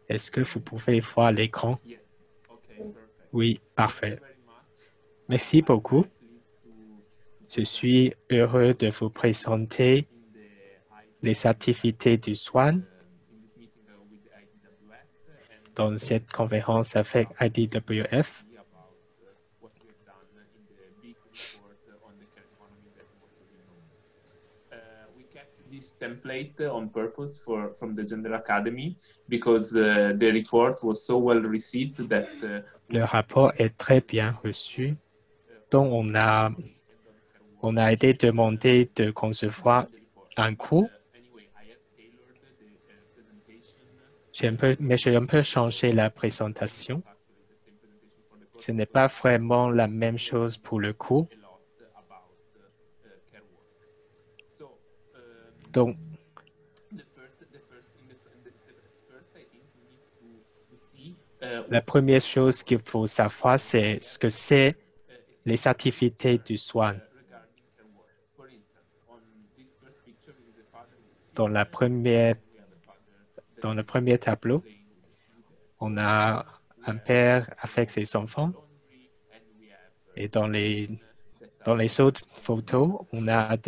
Est-ce que vous pouvez voir l'écran? Oui, parfait. Merci beaucoup. Je suis heureux de vous présenter les activités du SWAN dans cette conférence avec IDWF. This template on purpose from the Gender Academy because the report was so well received that le rapport est très bien reçu, donc on a été demandé de concevoir un cours. Mais j'ai un peu changé la présentation. Ce n'est pas vraiment la même chose pour le cours. Donc, la première chose qu'il faut savoir, c'est ce que c'est les activités du SWAN. Dans le premier tableau, on a un père avec ses enfants. Et dans les autres photos, on a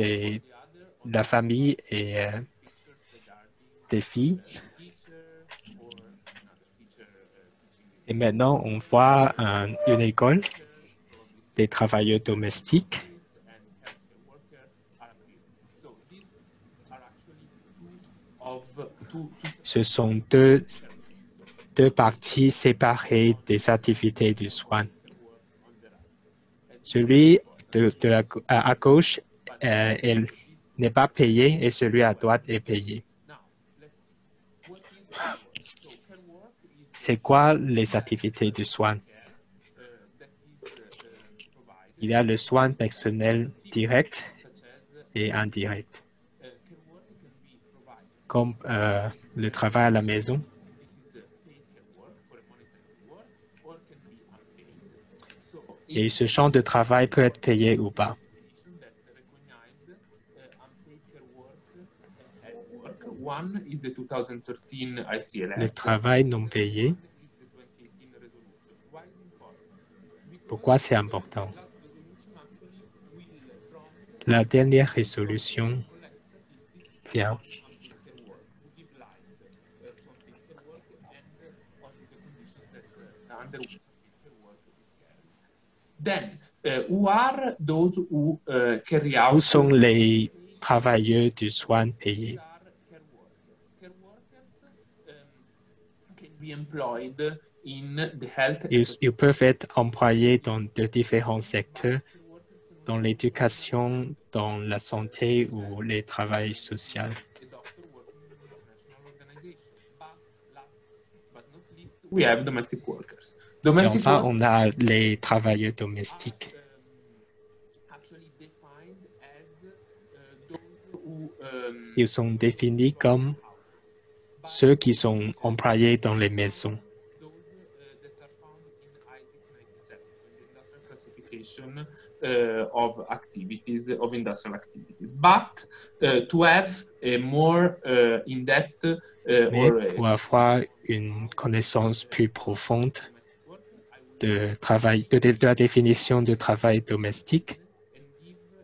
la famille et des filles. Et maintenant, on voit une école des travailleurs domestiques. Ce sont deux parties séparées des activités du SWAN. Celui à gauche n'est pas payé et celui à droite est payé. C'est quoi les activités du SWAN? Il y a le SWAN personnel direct et indirect, comme le travail à la maison. Et ce champ de travail peut être payé ou pas. Le travail non payé. Pourquoi c'est important? La dernière résolution vient. Où sont les travailleurs du SWAN payés? Ils peuvent être employés dans de différents secteurs, dans l'éducation, dans la santé ou les travails sociaux. We have domestic workers. Et enfin, on a les travailleurs domestiques. Ils sont définis comme ceux qui sont employés dans les maisons. Of activities, of industrial activities. But to have a more in-depth Mais pour avoir une connaissance plus profonde de la définition de travail domestique,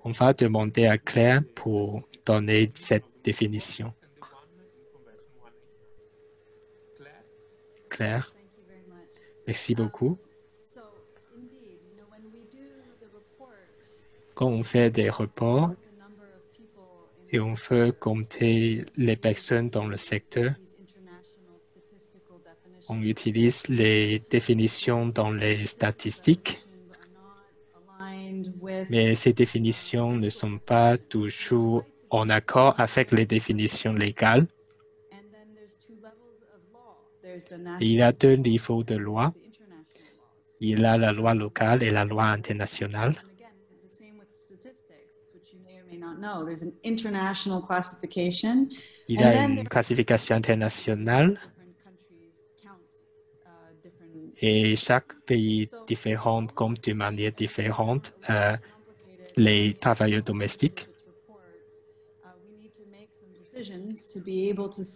on va demander à Claire pour donner cette définition. Claire, merci beaucoup. Quand on fait des reports et on veut compter les personnes dans le secteur, on utilise les définitions dans les statistiques, mais ces définitions ne sont pas toujours en accord avec les définitions légales. Et il y a deux niveaux de loi. Il y a la loi locale et la loi internationale. Il y a une classification internationale et chaque pays différent compte d'une manière différente les travailleurs domestiques.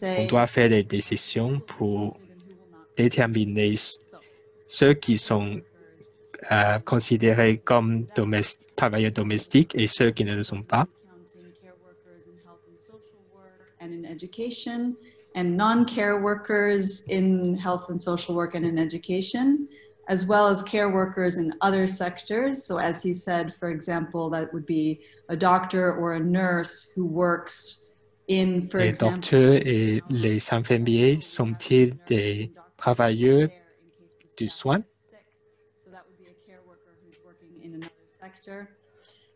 On doit faire des décisions pour déterminer ceux qui sont considérés comme travailleurs domestiques et ceux qui ne le sont pas. And in education, and non-care workers in health and social work and in education, as well as care workers in other sectors. So as he said, for example, that would be a doctor or a nurse who works in, for Les example, docteurs et les infirmiers sont-ils des travailleurs du soin? So that would be a care worker who's working in another sector.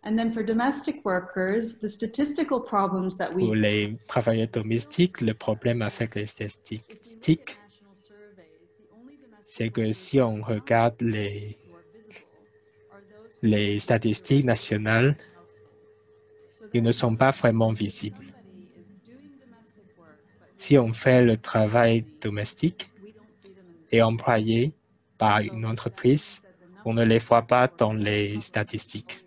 And then for domestic workers, the statistical problems that Pour we les travailleurs domestiques, le problème avec les statistiques, c'est que si on regarde les statistiques nationales, ils ne sont pas vraiment visibles. Si on fait le travail domestique et employé par une entreprise, on ne les voit pas dans les statistiques.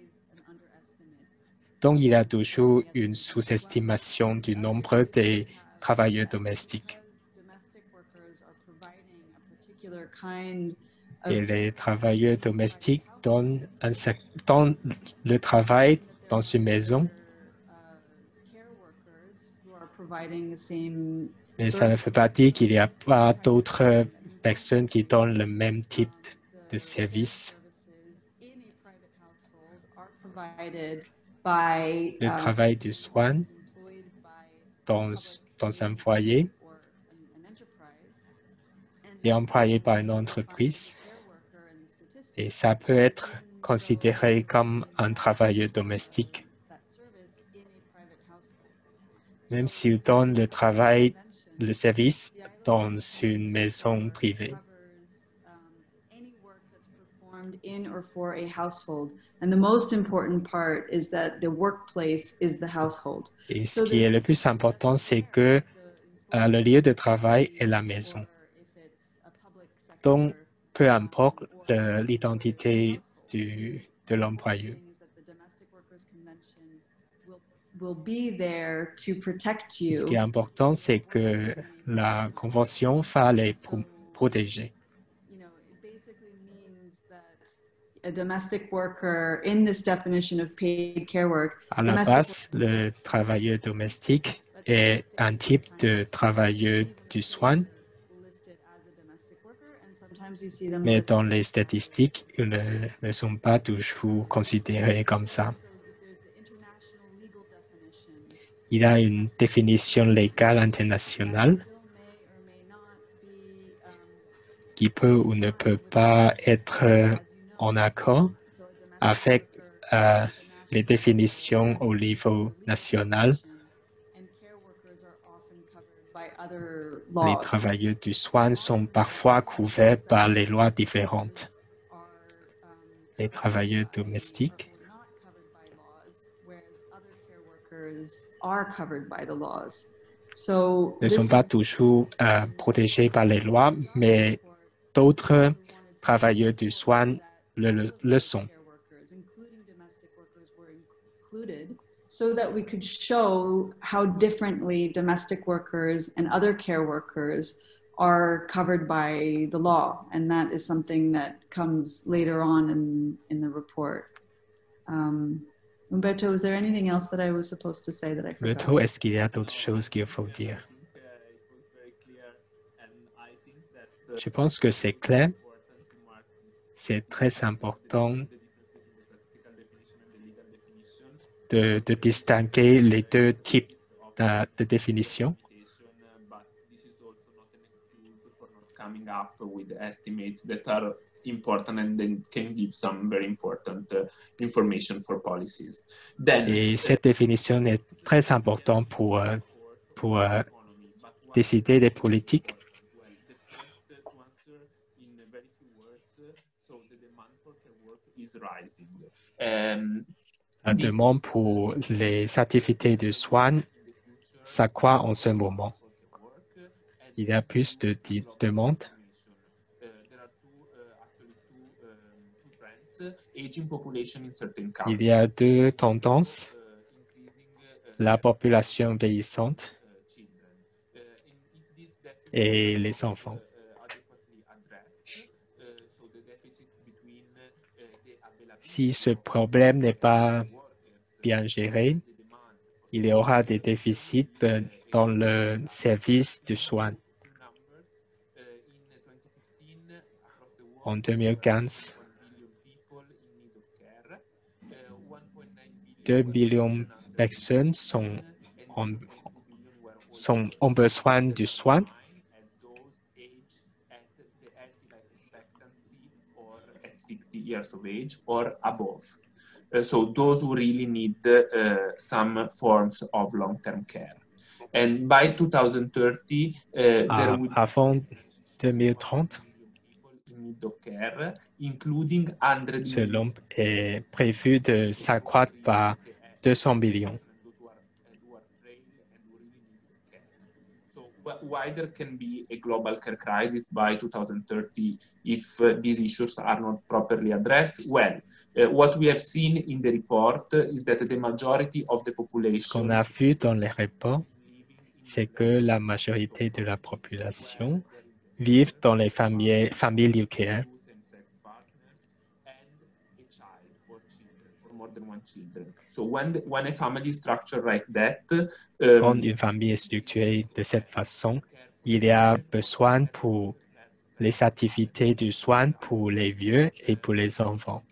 Donc, il y a toujours une sous-estimation du nombre des travailleurs domestiques. Et les travailleurs domestiques donnent le travail dans une maison, mais ça ne veut pas dire qu'il n'y a pas d'autres personnes qui donnent le même type de service. Le travail du soin dans un foyer est employé par une entreprise et ça peut être considéré comme un travailleur domestique, même s'il donne le service dans une maison privée. In or for a household. And the most important part is that the workplace is the household. Et ce qui est le plus important, c'est que le lieu de travail est la maison. Donc, peu importe l'identité de l'employeur. Ce qui est important, c'est que la Convention va les protéger. A domestic worker in this definition of paid care work. À la base, le travailleur domestique est un type de travailleur du soin, mais dans les statistiques, ils ne sont pas toujours considérés comme ça. Il y a une définition légale internationale qui peut ou ne peut pas être en accord avec les définitions au niveau national. Les travailleurs du soin sont parfois couverts par les lois différentes. Les travailleurs domestiques ne sont pas toujours protégés par les lois, mais d'autres travailleurs du soin le sont. So that we could show how differently domestic workers and other care workers are covered by the law. And that is something that comes later on in the report. Umberto, is there anything else that I was supposed to say that I forgot? Umberto, est-ce qu'il y a d'autres choses qu'il faut dire? Je pense que c'est clair. C'est très important de distinguer les deux types de définition. Coming up with estimates that are important and then can give some very important information for policies. Et cette définition est très importante pour décider des politiques. La demande pour les activités de soins s'accroît en ce moment. Il y a plus de demandes. Il y a deux tendances. La population vieillissante et les enfants. si ce problème n'est pas bien géré, il y aura des déficits dans le service de soins. En 2015, 2 millions de personnes ont besoin de soins. At 60 years of age or above. So those who really need some forms of long-term care. And by 2030, there will Avant 2030, in need of care, including 100 ce million nombre est prévu de s'accroître par 200 millions. who are frail and who really need care. So why there can be a global care crisis by 2030 if these issues are not properly addressed? Well, what we have seen in the report is that the majority of the Ce qu'on population a vu dans les reports, c'est que la majorité de la population vit dans les familles nucléaires. more than one children. So when a family is structured like that, Quand une famille est structurée de cette façon, il y a besoin pour les activités de soins pour les vieux et pour les enfants.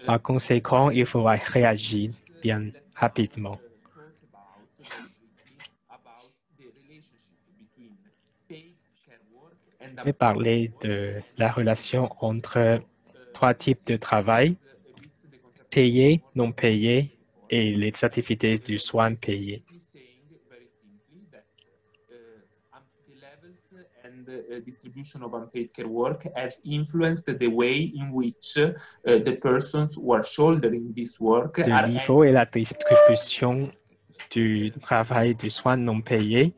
Par conséquent, il faudra réagir bien rapidement. Je vais parler de la relation entre trois types de travail, payé, non payé et les activités du soin payées. And distribution of unpaid care work have influenced the way in which the persons who are shouldering this work Le niveau et la distribution du travail du soin non payé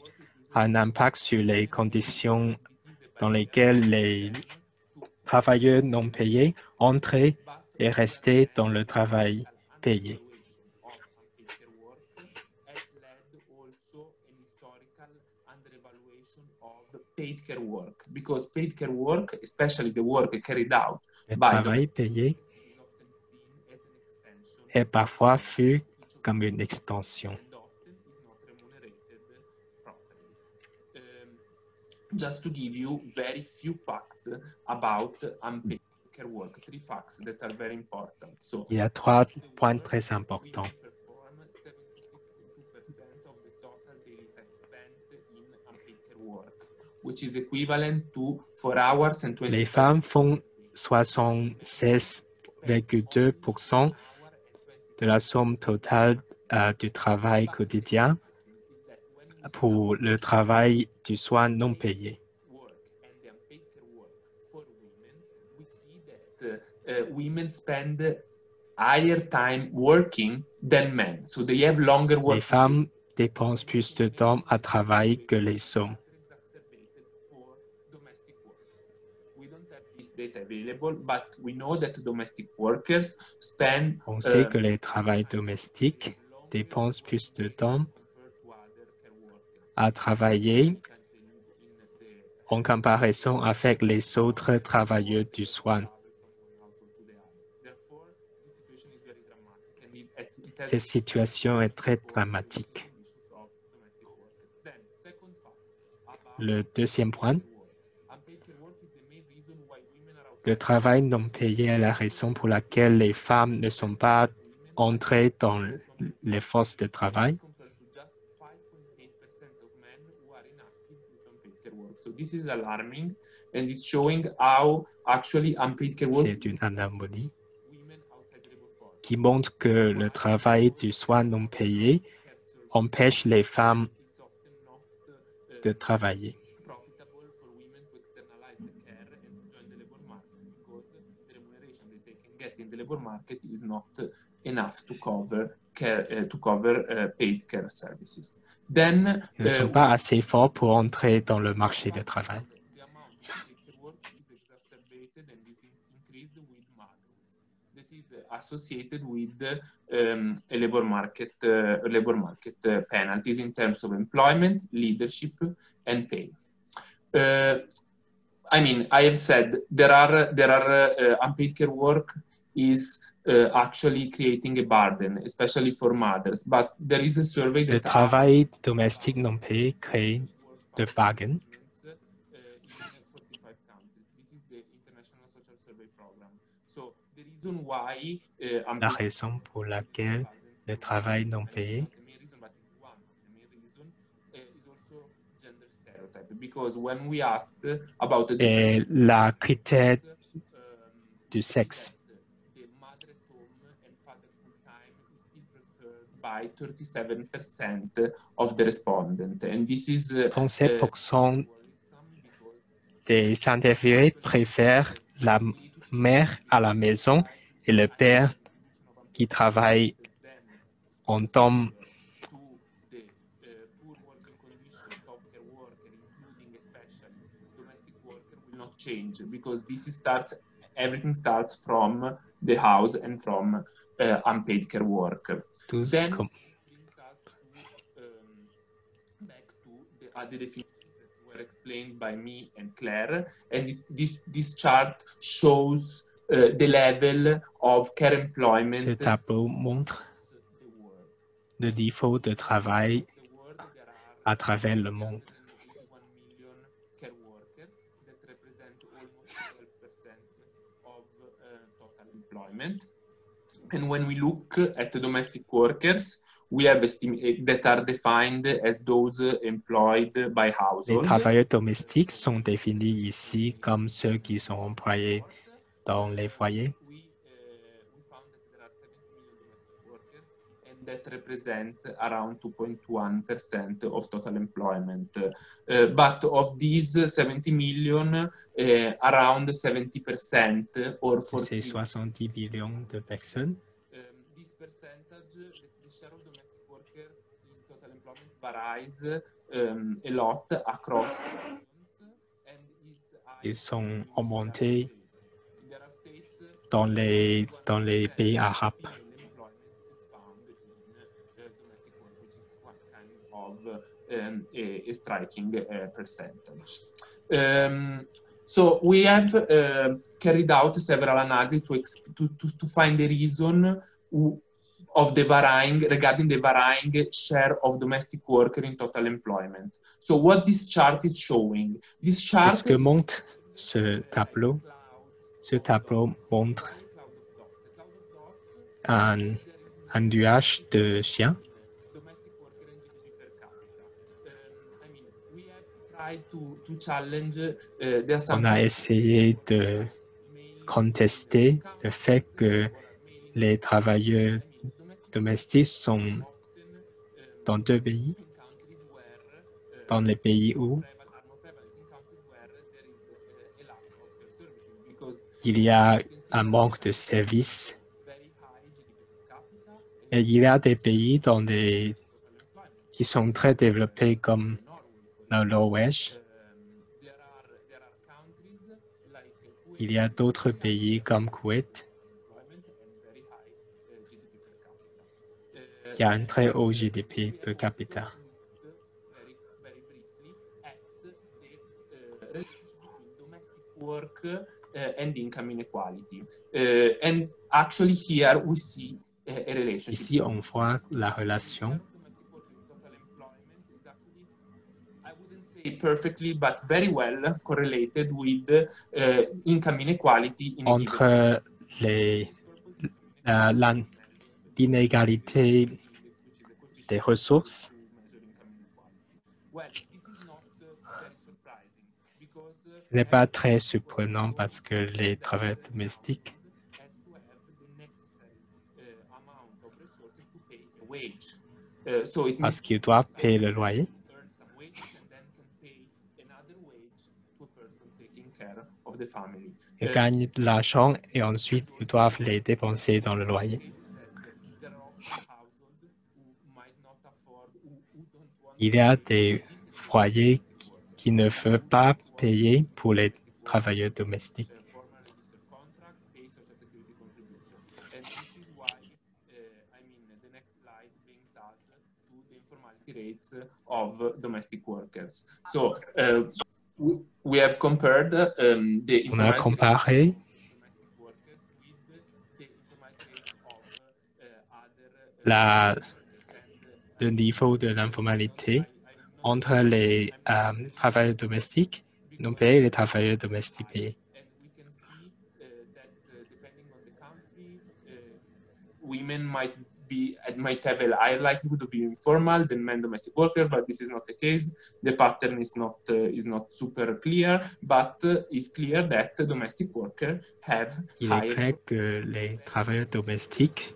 a un impact sur les conditions dans lesquelles les travailleurs non payés entrent et restent dans le travail payé. Paid care work, because paid care work, especially the work carried out Le by travail payé est parfois vu comme une extension. Just to give you very few facts about unpaid care work, 3 facts that are very important. So, Il y a 3 points très importants. Which is equivalent to 4 hours and 20 Les femmes font 76,2% de la somme totale du travail quotidien pour le travail du soin non payé. Women spend higher time working than men, so they have longer work. Les femmes dépensent plus de temps à travailler que les hommes. We don't have this data available, but we know that domestic workers spend. On sait que les travailleurs domestiques dépensent plus de temps à travailler en comparaison avec les autres travailleurs du soin. Cette situation est très dramatique. Le deuxième point, le travail non payé est la raison pour laquelle les femmes ne sont pas entrées dans les forces de travail. C'est une anomalie qui montre que le travail du soin non payé empêche les femmes de travailler. In the labor market is not enough to cover paid care services. Then, ils ne sont pas assez forts pour entrer dans le marché du travail. That is associated with labor market penalties in terms of employment, leadership, and pay. I mean, I have said there are unpaid care work is actually creating a burden, especially for mothers. But there is a survey Le that travail domestique non payé crée de bargains. in 45 countries. This is the International Social Survey Program. So the reason why La raison pour laquelle le travail non payé the main reason, but it's one of the main reason, is also gender stereotype. Because when we asked about the est la critère du sexe. the mother at home and father full time is still preferred by 37% of the respondent, and this is 37% des interviewés préfèrent la mère à la maison et le père qui travaille en temps will not change because everything starts from the house and from unpaid care work. tous Then comme brings us back to the other definitions that were explained by me and Claire, and this chart shows the level of care employment. ce tableau montre le niveau de travail à travers le monde. Care workers that represent almost 12% of total employment. And when we look at the domestic workers, we have that are defined as those employed by Les household. travailleurs domestiques sont définis ici comme ceux qui sont employés dans les foyers. We found that there are 70 million domestic workers, and that represent around 2.1% of total employment. But of these 70 million, around 70% or C'est 70 millions de personnes. this percentage, the share of domestic worker in total employment varies a lot across regions and is Ils sont augmentés in the Arab states. dans les pays arabes. Employment is found in domestic work, which is one kind of a striking percentage. So we have carried out several analyses to find the reason of the regarding the varying share of domestic worker in total employment. So what this chart is showing, this chart Ce que montre ce tableau montre un nuage de chiens. domestic worker and GDP per capita. I mean, we have tried to challenge the On assumption. a essayé de contester le fait que les travailleurs domestiques sont dans deux pays, dans les pays où il y a un manque de services. Et il y a des pays qui sont très développés comme la Norvège. Il y a d'autres pays comme Koweït qui a un très haut GDP per capita. Work and income inequality. And actually here we see a relationship. Ici, on voit la relation I wouldn't say perfectly, but very well correlated with income inequality in a given entre l'inégalité des ressources. Well, this is not very surprising because Ce n'est pas très surprenant parce que les travailleurs domestiques has to have the necessary amount of resources to pay a wage. So it means parce qu'ils doivent payer le loyer. earn some wages and then can pay another wage to a person taking care of the family. Ils gagnent de l'argent et ensuite ils doivent les dépenser dans le loyer. There are also households who might not afford, who don't want Il y a des foyers qui ne veulent pas payer pour les travailleurs domestiques. formal registered contract, pay social security contribution. And this is why, I mean, the next slide brings us to the informality rates of domestic workers. So we have compared the On a comparé le niveau de l'informalité entre les travailleurs domestiques non payés et les travailleurs domestiques payés. Women might have a higher likelihood of being informal than men domestic workers, but this is not the case. The pattern is not super clear, but it's clear that domestic workers have Il est clair que les travailleurs domestiques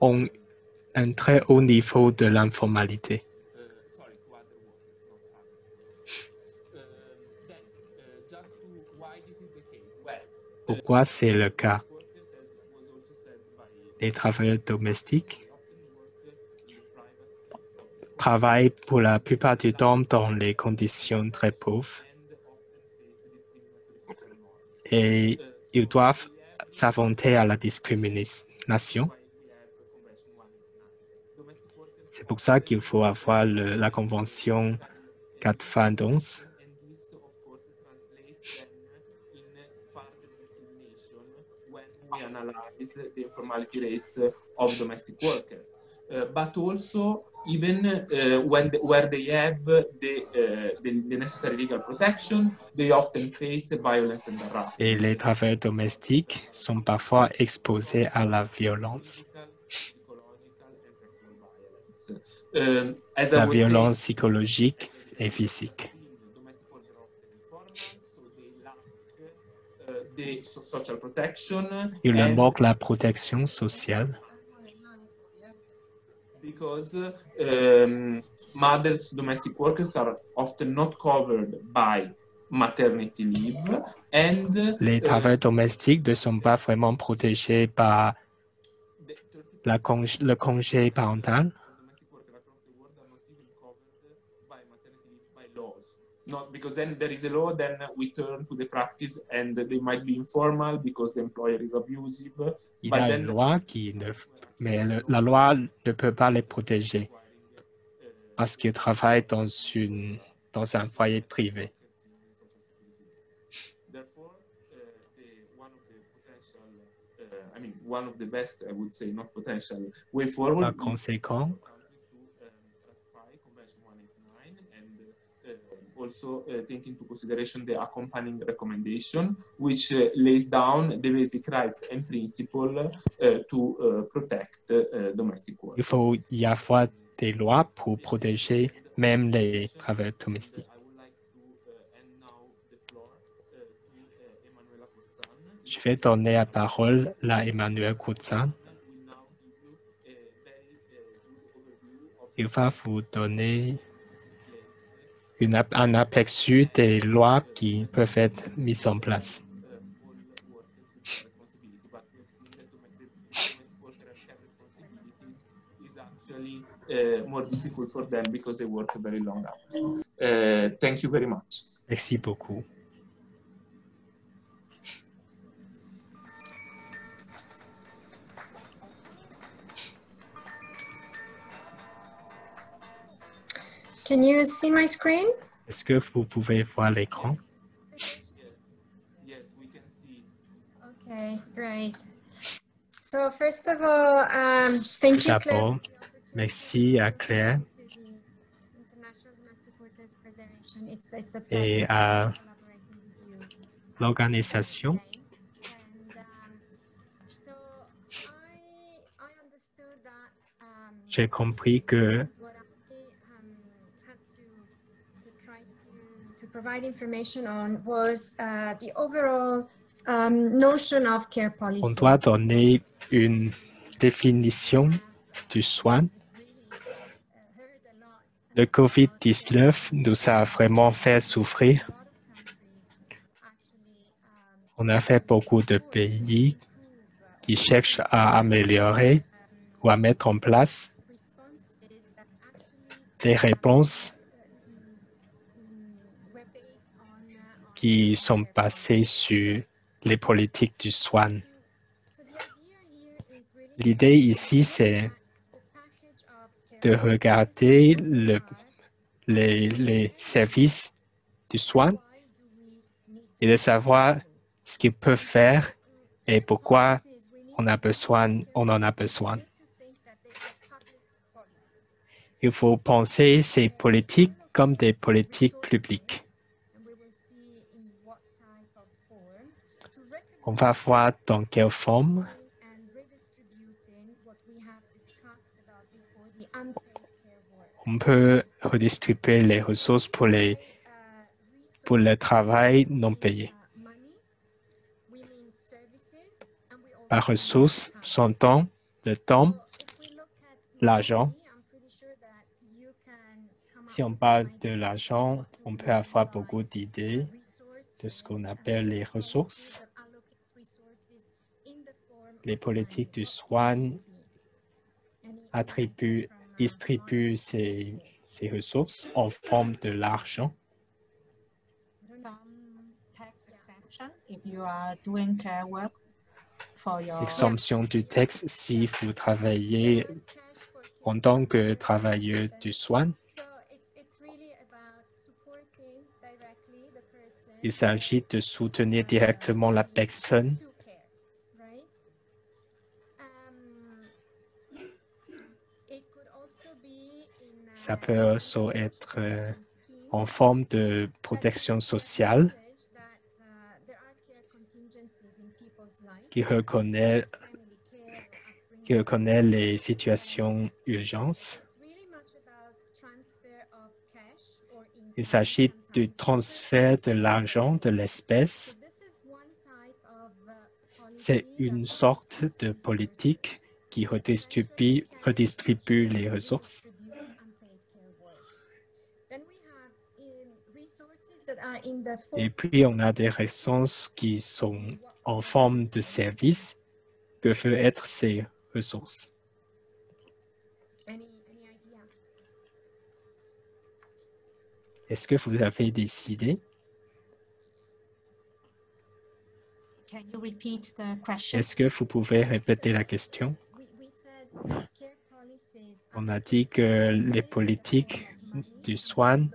ont un très haut niveau de l'informalité. Pourquoi c'est le cas? Les travailleurs domestiques travaillent pour la plupart du temps dans les conditions très pauvres et ils doivent s'affronter à la discrimination. C'est pour ça qu'il faut avoir la Convention 411. We analyze the informality rates of domestic workers, but also even where they have the necessary legal protection, they often face violence and harassment. Et les travailleurs domestiques sont parfois exposés à la violence. La violence psychologique et physique. Social protection. Il leur manque la protection sociale. Because mothers, domestic workers are often not covered by maternity leave, and les travailleurs domestiques ne sont pas vraiment protégés par le congé parental. Not because then there is a law, then we turn to the practice and they might be informal because the employer is abusive. Il y a une loi mais la loi ne peut pas les protéger parce qu'ils travaillent dans un foyer privé. Therefore, one of the best, I would say, not potential way forward. Par conséquent, also take into consideration the accompanying recommendation, which lays down the basic rights and principles to protect domestic workers. Il faut y avoir des lois pour protéger même les travailleurs domestiques. Je vais donner la parole à Emmanuel Coutsan. Il va vous donner un aperçu des lois qui peuvent être mises en place. More difficult for them because they work very long hours. Thank you very much. Merci beaucoup. Can you see my screen? Est-ce que vous pouvez voir l'écran? Yes, we can see. Okay, great. So first of all, thank you, Claire. D'abord, merci à Claire et à l'organisation. J'ai compris que provide information on was the overall notion of care policy. On doit donner une définition du soin. Le COVID-19 nous a vraiment fait souffrir. On a fait beaucoup de pays qui cherchent à améliorer ou à mettre en place des réponses qui sont basées sur les politiques du soin. L'idée ici, c'est de regarder les services du soin et de savoir ce qu'ils peuvent faire et pourquoi on en a besoin. Il faut penser ces politiques comme des politiques publiques. On va voir dans quelle forme on peut redistribuer les ressources pour le travail non payé. Par ressources, son temps, le temps, l'argent. Si on parle de l'argent, on peut avoir beaucoup d'idées de ce qu'on appelle les ressources. Les politiques du soin distribuent ces ressources en forme de l'argent. Exemption du taxe si vous travaillez en tant que travailleur du soin. Il s'agit de soutenir directement la personne. Ça peut aussi être en forme de protection sociale qui reconnaît les situations d'urgence. Il s'agit du transfert de l'argent, de l'espèce. C'est une sorte de politique qui redistribue les ressources. Et puis, on a des ressources qui sont en forme de service. Que peuvent être ces ressources? Est-ce que vous avez des idées? Est-ce que vous pouvez répéter la question? On a dit que les politiques du soin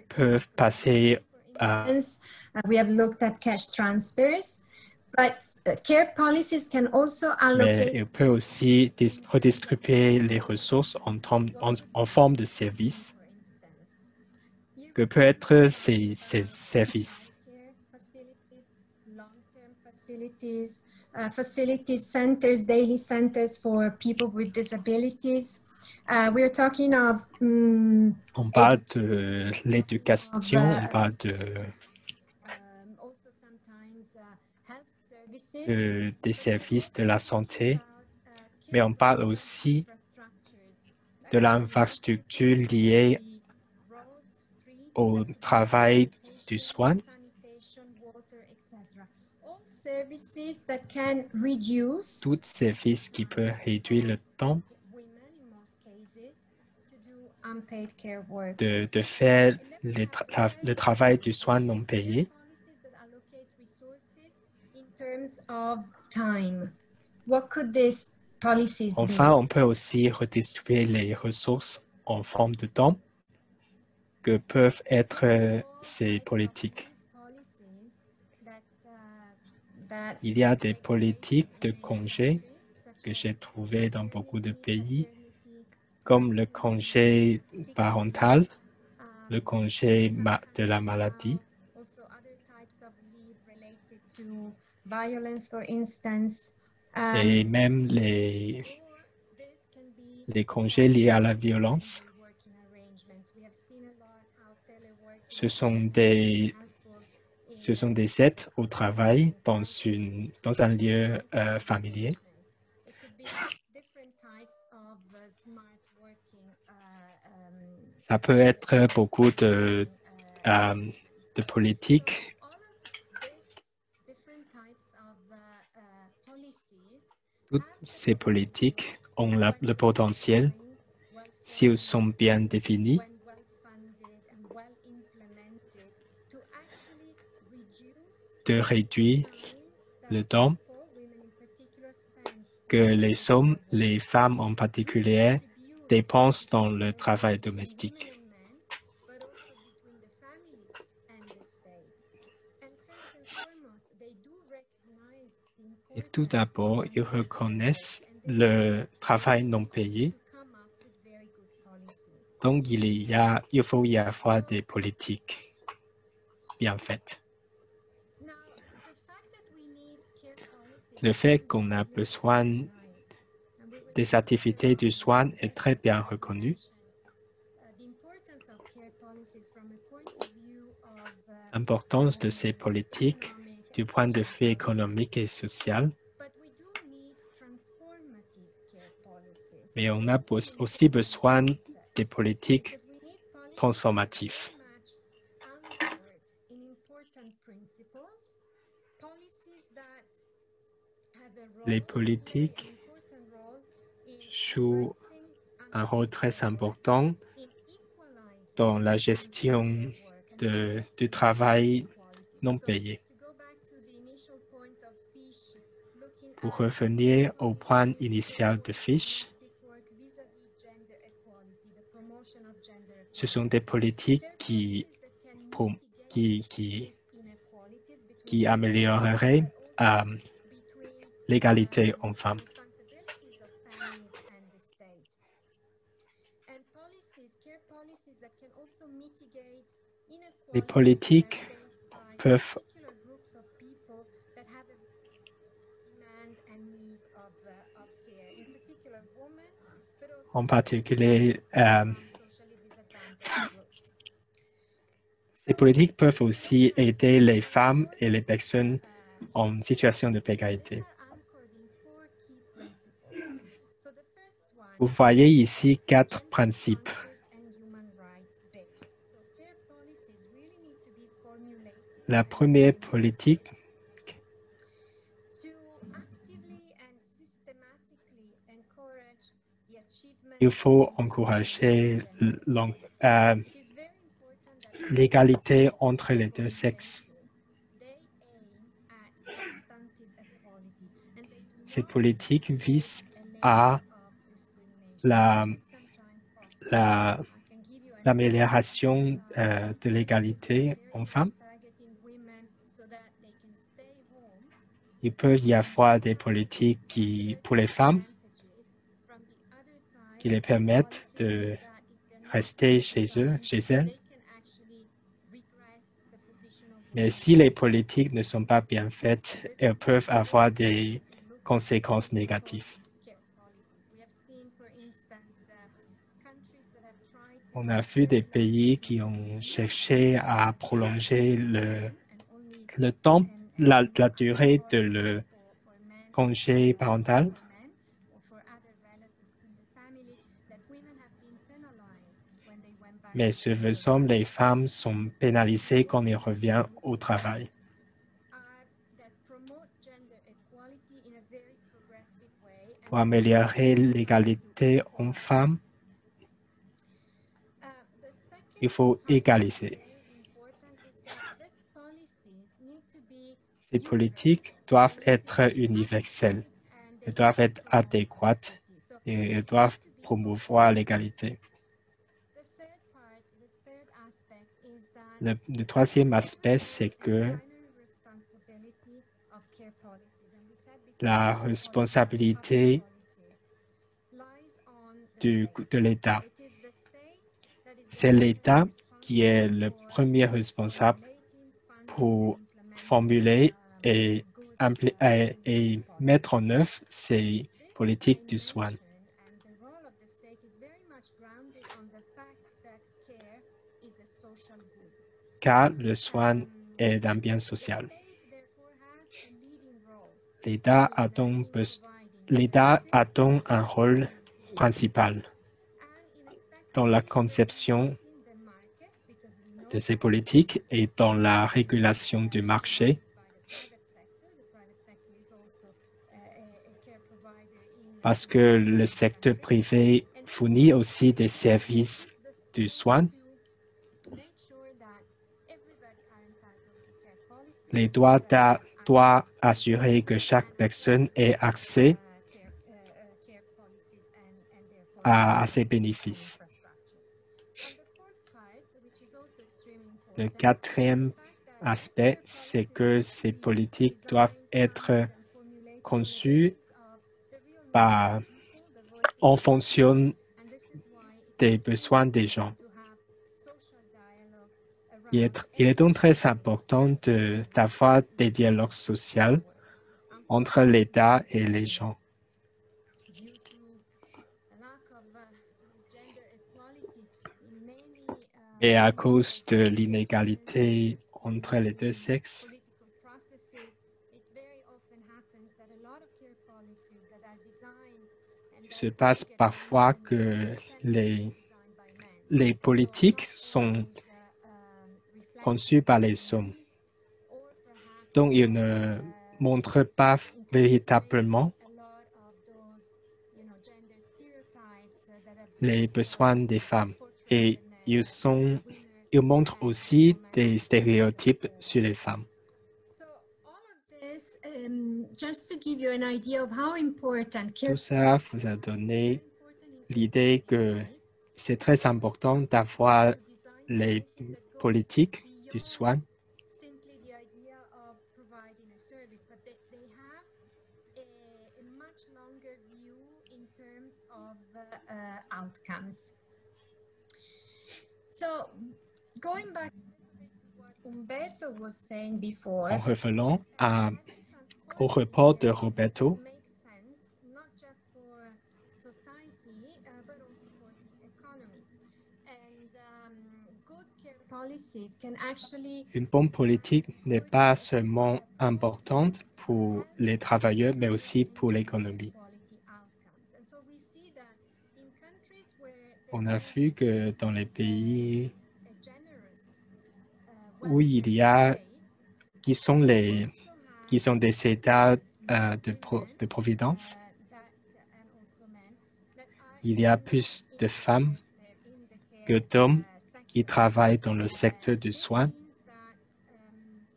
peuvent passer à... We have looked at cash transfers, but care policies can also allocate... Mais il peut aussi redistribuer les ressources en forme de services. Que peut être ces services? Facilities, centers, daily centers for people with disabilities. We are talking of... on parle de l'éducation, on parle des services de la santé, mais on parle aussi de l'infrastructure liée au travail du soin. Tout service qui peut réduire le temps de faire le travail du soin non payé. Enfin, on peut aussi redistribuer les ressources en forme de temps que peuvent être ces politiques. Il y a des politiques de congés que j'ai trouvées dans beaucoup de pays, comme le congé parental, le congé de la maladie. Et même les congés liés à la violence. Ce sont des aides au travail dans un lieu familier. Ça peut être beaucoup de politiques. Toutes ces politiques ont le potentiel, si elles sont bien définies, de réduire le temps que les hommes, les femmes en particulier, dépensent dans le travail domestique. Et tout d'abord, ils reconnaissent le travail non payé. Donc, il faut y avoir des politiques bien faites. Le fait qu'on a besoin des activités de soins est très bien reconnu. L'importance de ces politiques du point de vue économique et social. Mais on a aussi besoin des politiques transformatives. Les politiques jouent un rôle très important dans la gestion du travail non payé. Pour revenir au point initial de Fish, ce sont des politiques qui amélioreraient l'égalité hommes-femmes. Les politiques peuvent en particulier, ces politiques peuvent aussi aider les femmes et les personnes en situation de précarité. Vous voyez ici 4 principes. La première politique, il faut encourager l'égalité entre les deux sexes. Ces politiques visent à l'amélioration de l'égalité hommes-femmes. Il peut y avoir des politiques pour les femmes qui les permettent de rester chez elles. Mais si les politiques ne sont pas bien faites, elles peuvent avoir des conséquences négatives. On a vu des pays qui ont cherché à prolonger le temps, la durée de le congé parental. Mais ce faisant, les femmes sont pénalisées quand elles reviennent au travail. Pour améliorer l'égalité hommes-femmes, il faut égaliser. Ces politiques doivent être universelles, elles doivent être adéquates et elles doivent promouvoir l'égalité. Le troisième aspect, c'est que la responsabilité de l'État. C'est l'État qui est le premier responsable pour formuler et mettre en œuvre ces politiques du soin. Car le soin est un bien social. L'État a donc un rôle principal dans la conception de ces politiques et dans la régulation du marché. Parce que le secteur privé fournit aussi des services de soins. Les droits doivent assurer que chaque personne ait accès à ces bénéfices. Le quatrième aspect, c'est que ces politiques doivent être conçu en fonction des besoins des gens. Il est donc très important d'avoir des dialogues sociaux entre l'État et les gens. Et à cause de l'inégalité entre les deux sexes, il se passe parfois que les politiques sont conçues par les hommes. Donc, ils ne montrent pas véritablement les besoins des femmes. Et ils montrent aussi des stéréotypes sur les femmes. Tout ça vous a donné l'idée que c'est très important d'avoir les politiques du soin. En revenant au report de Roberto, une bonne politique n'est pas seulement importante pour les travailleurs, mais aussi pour l'économie. On a vu que dans les pays où qui sont des États de providence, il y a plus de femmes que d'hommes qui travaillent dans le secteur du soin.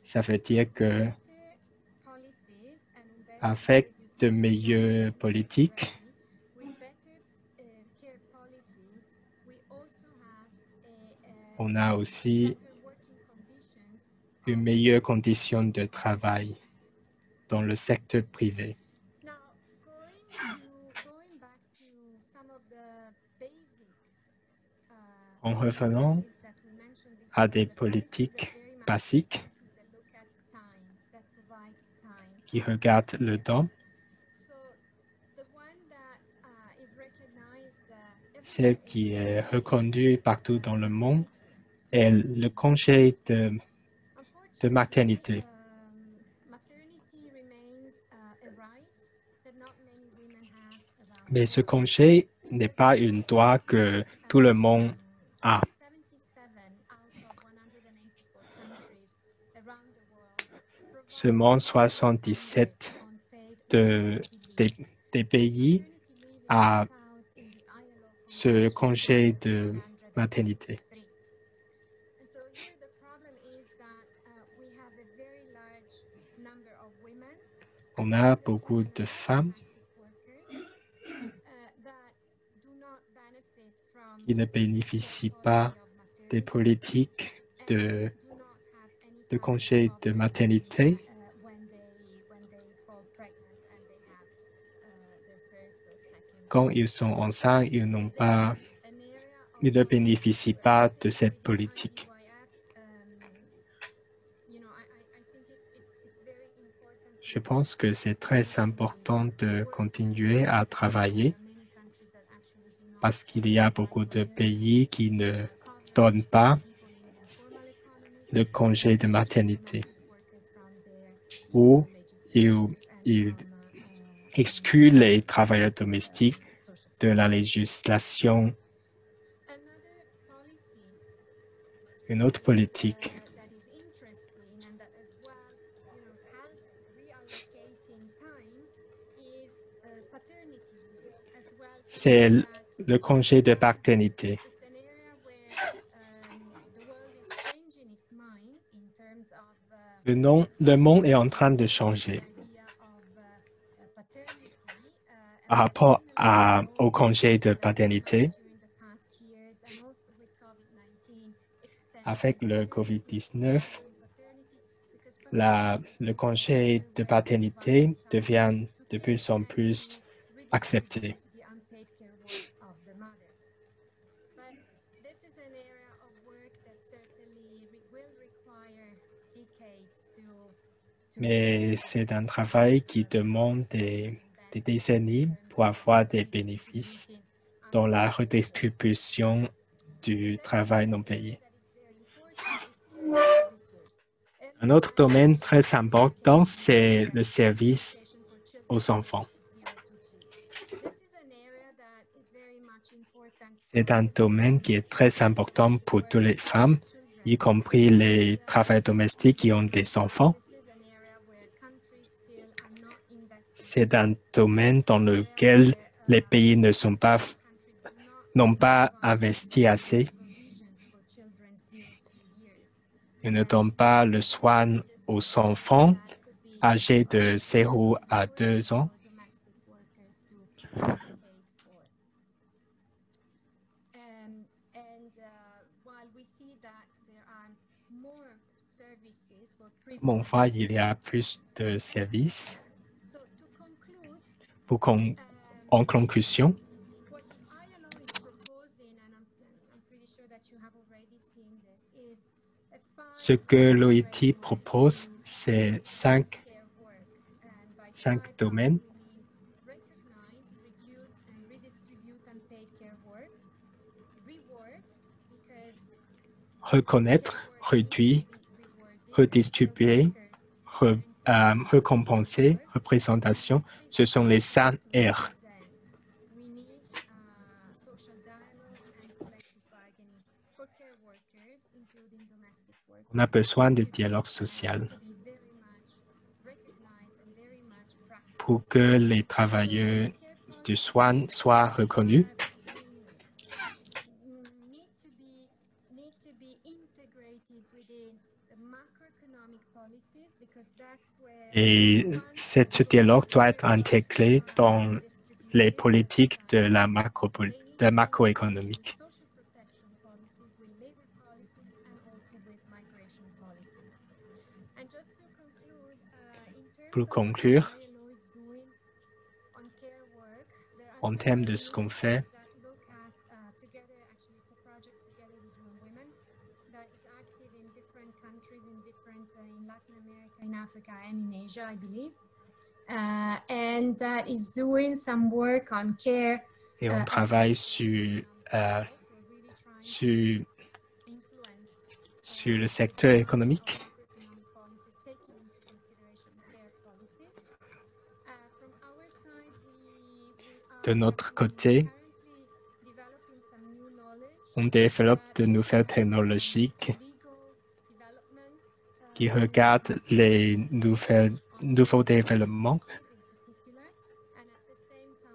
Ça veut dire que avec de meilleures politiques, on a aussi une meilleure condition de travail dans le secteur privé. En revenant à des politiques basiques qui regardent le temps, celle qui est reconnue partout dans le monde est le congé de maternité. Mais ce congé n'est pas un droit que tout le monde a. Seulement 77 des pays a ce congé de maternité. On a beaucoup de femmes qui ne bénéficient pas des politiques de congé de maternité quand ils sont enceintes, ils ne bénéficient pas de cette politique. Je pense que c'est très important de continuer à travailler parce qu'il y a beaucoup de pays qui ne donnent pas le congé de maternité ou ils excluent les travailleurs domestiques de la législation. Une autre politique c'est le congé de paternité. Le monde est en train de changer par rapport au congé de paternité. Avec le COVID-19, le congé de paternité devient de plus en plus accepté. Mais c'est un travail qui demande des décennies pour avoir des bénéfices dans la redistribution du travail non payé. Un autre domaine très important, c'est le service aux enfants. C'est un domaine qui est très important pour toutes les femmes, y compris les travailleurs domestiques qui ont des enfants. C'est un domaine dans lequel les pays n'ont pas investi assez. Ils ne donnent pas le soin aux enfants âgés de 0 à 2 ans. Bon, enfin, il y a plus de services. En conclusion, ce que l'OIT propose, c'est cinq domaines. Reconnaître, réduire, redistribuer, récompenser, représentation, ce sont les 5 R. On a besoin de dialogue social pour que les travailleurs du soin soient reconnus. Et ce dialogue doit être intégré dans les politiques de la macroéconomique. Pour conclure, en termes de ce qu'on fait, in Africa and in Asia, I believe, and that is doing some work on care. Et on travaille sur le secteur économique. De notre côté, on développe de nouvelles technologies qui regardent les nouveaux développements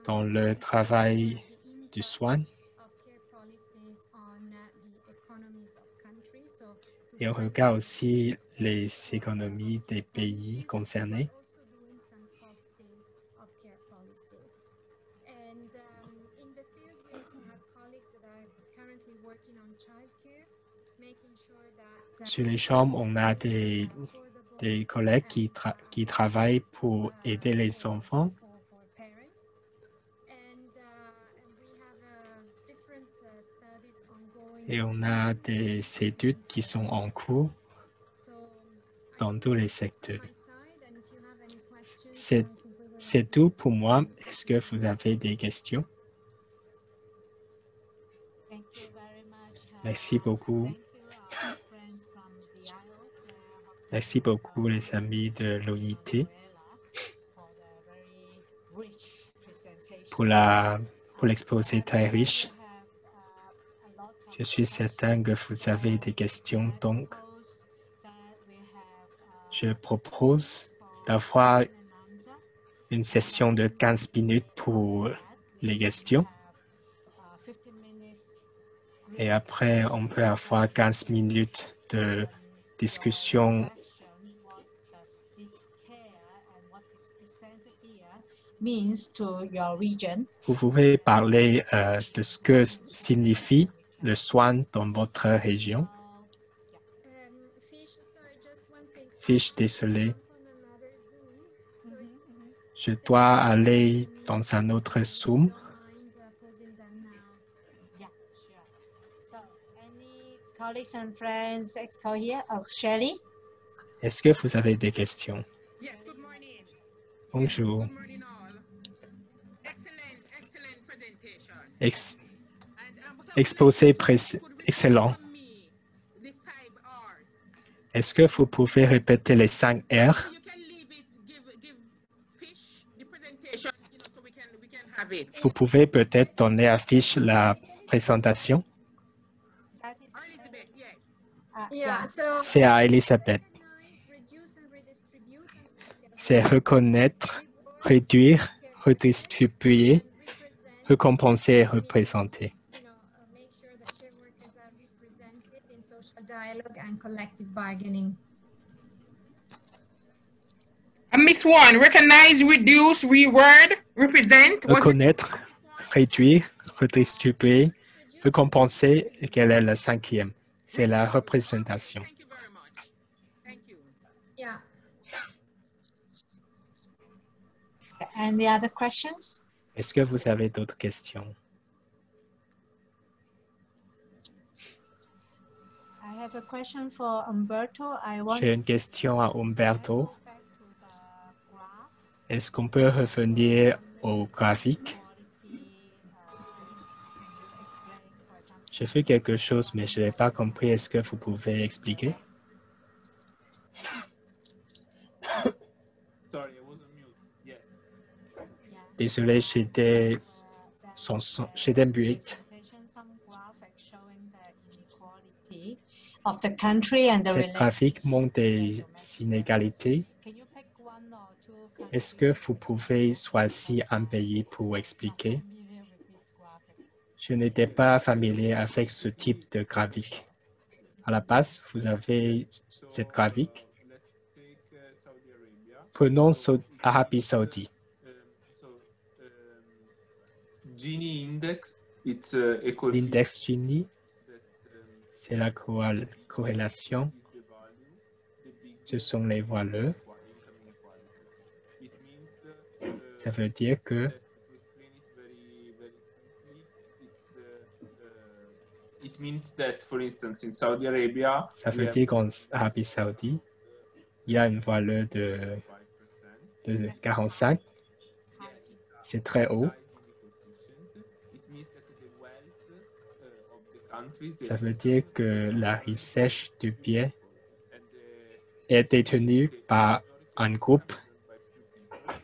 dans le travail du soin. Et on regarde aussi les économies des pays concernés. Sur les chambres, on a des collègues qui travaillent pour aider les enfants. Et on a des études qui sont en cours dans tous les secteurs. C'est tout pour moi. Est-ce que vous avez des questions? Merci beaucoup. Merci beaucoup les amis de l'OIT pour l'exposé très riche. Je suis certain que vous avez des questions, donc je propose d'avoir une session de 15 minutes pour les questions. Et après, on peut avoir 15 minutes de discussion. Vous pouvez parler de ce que signifie le soin dans votre région. Fiche, désolé. Je dois aller dans un autre Zoom. Yeah, sure. So, any colleagues and friends, ex-co here? Oh, Shelley? Est-ce que vous avez des questions? Yes, good morning. Bonjour. Good morning all. Excellent presentation. What I would Exposé like to know, could excellent. repeat for me the 5 R's? Est-ce que vous pouvez répéter les 5 R? You can leave it, give Fish the presentation, so we can have it. Vous pouvez peut-être donner à Fish la présentation? That is Elizabeth, yes. Yeah, so C'est à Elisabeth. reduce and redistribute. C'est reconnaître, réduire, redistribuer, récompenser et représenter. Make sure that care workers are represented in social dialogue and collective bargaining. Miss One, recognize, reduce, reward, represent. Reconnaître, réduire, redistribuer, récompenser, et quelle est la 5e? C'est la représentation. Thank you very much. Thank you. Yeah. Any other questions? Est-ce que vous avez d'autres questions? I have a question for Umberto. I want J'ai une question à Umberto. go back to the graph. Est-ce qu'on peut revenir au graphique? Quality, explain, for example, J'ai fait quelque chose, mais je n'ai pas compris. Est-ce que vous pouvez expliquer? Sorry, I was on mute. Yes. Désolé, j'étais muette. some graphic showing the inequality of the country and the Cette relation. graphique montre des inégalités. Can you pick one or two countries? Est-ce que vous pouvez choisir un pays pour expliquer? Familiar with this graphic? Je n'étais pas familier avec ce type de graphique. À la base, vous avez cette graphique. Let's take Saudi Arabia. Prenons Arabie Saoudite. Gini index, it's a coefficient L'index Gini, that c'est la corrélation. is the value, the big Ce sont les valeurs. income inequality. It means Ça veut dire que to explain it very simply, it means that, for instance, in Saudi Arabia, ça we veut have dire qu'en Arabie Saoudite, il y a une valeur de 5%. 45. C'est très haut. It means that the wealth of the countries Ça veut dire que la richesse du bien and est détenue par un groupe,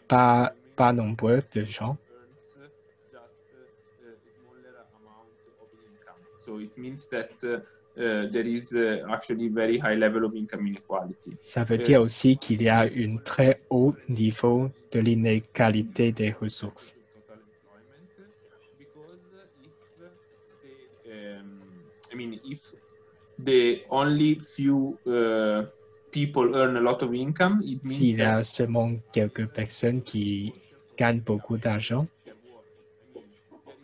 pas nombreux de gens. earns just a smaller amount of income. So it means that there is actually very high level of income inequality. Ça veut dire aussi qu'il y a un très haut niveau de l'inégalité des ressources. Total employment, because if the only few people earn a lot of income, it means S'il y that a seulement quelques personnes qui gagnent beaucoup d'argent, there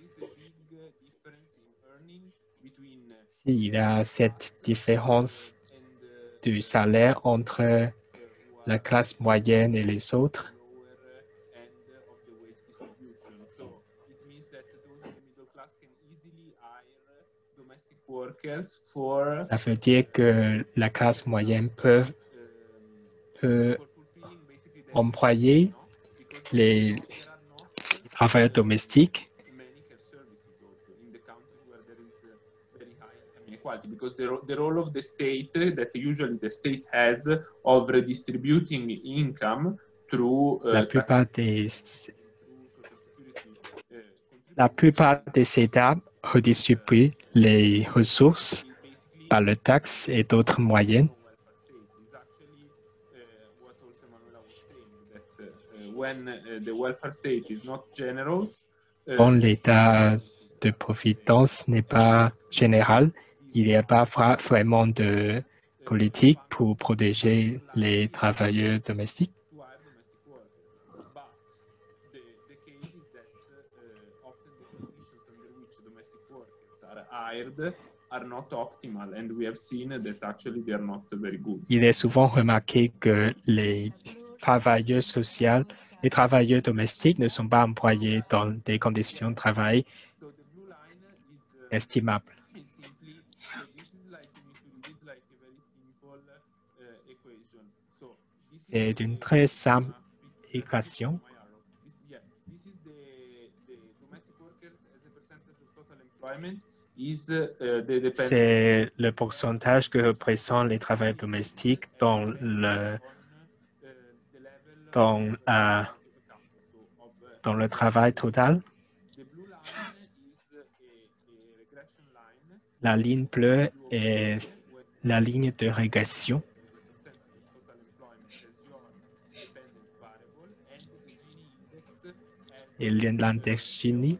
is a big difference in earning between il y a cette différence and du salaire entre la classe moyenne et les autres. lower end of the wage distribution. So it means that those in the middle class can easily hire domestic workers for Ça veut dire que la classe moyenne peut fulfilling basically their employer because les there are not travailleurs domestiques. many care services also in the countries where there is very high income inequality, because the role of the state that usually the state has of redistributing income through La plupart des, social security la plupart des États redistribuent les ressources basically par le taxe et d'autres moyens. welfare state is actually what also Manuela was saying, that when the welfare state is not generous, Quand l'état de providence n'est pas général, il n'y a pas vraiment de politique pour protéger les travailleurs domestiques. to hire domestic workers. But the case is that often the conditions under which domestic workers are hired are not optimal, and we have seen that actually they are not very good. Il est souvent remarqué que les travailleurs sociaux, les travailleurs domestiques ne sont pas employés dans des conditions de travail So the blue line is estimables. simply, so this is like, you need to read it like a very simple equation. So this is C'est the, une très simple fit équation. my arrow. This is the domestic workers as a percentage of total employment is the dependent. C'est le pourcentage que représentent les travailleurs domestiques dans le travail total. La ligne bleue est la ligne de régression. Et l'index Gini,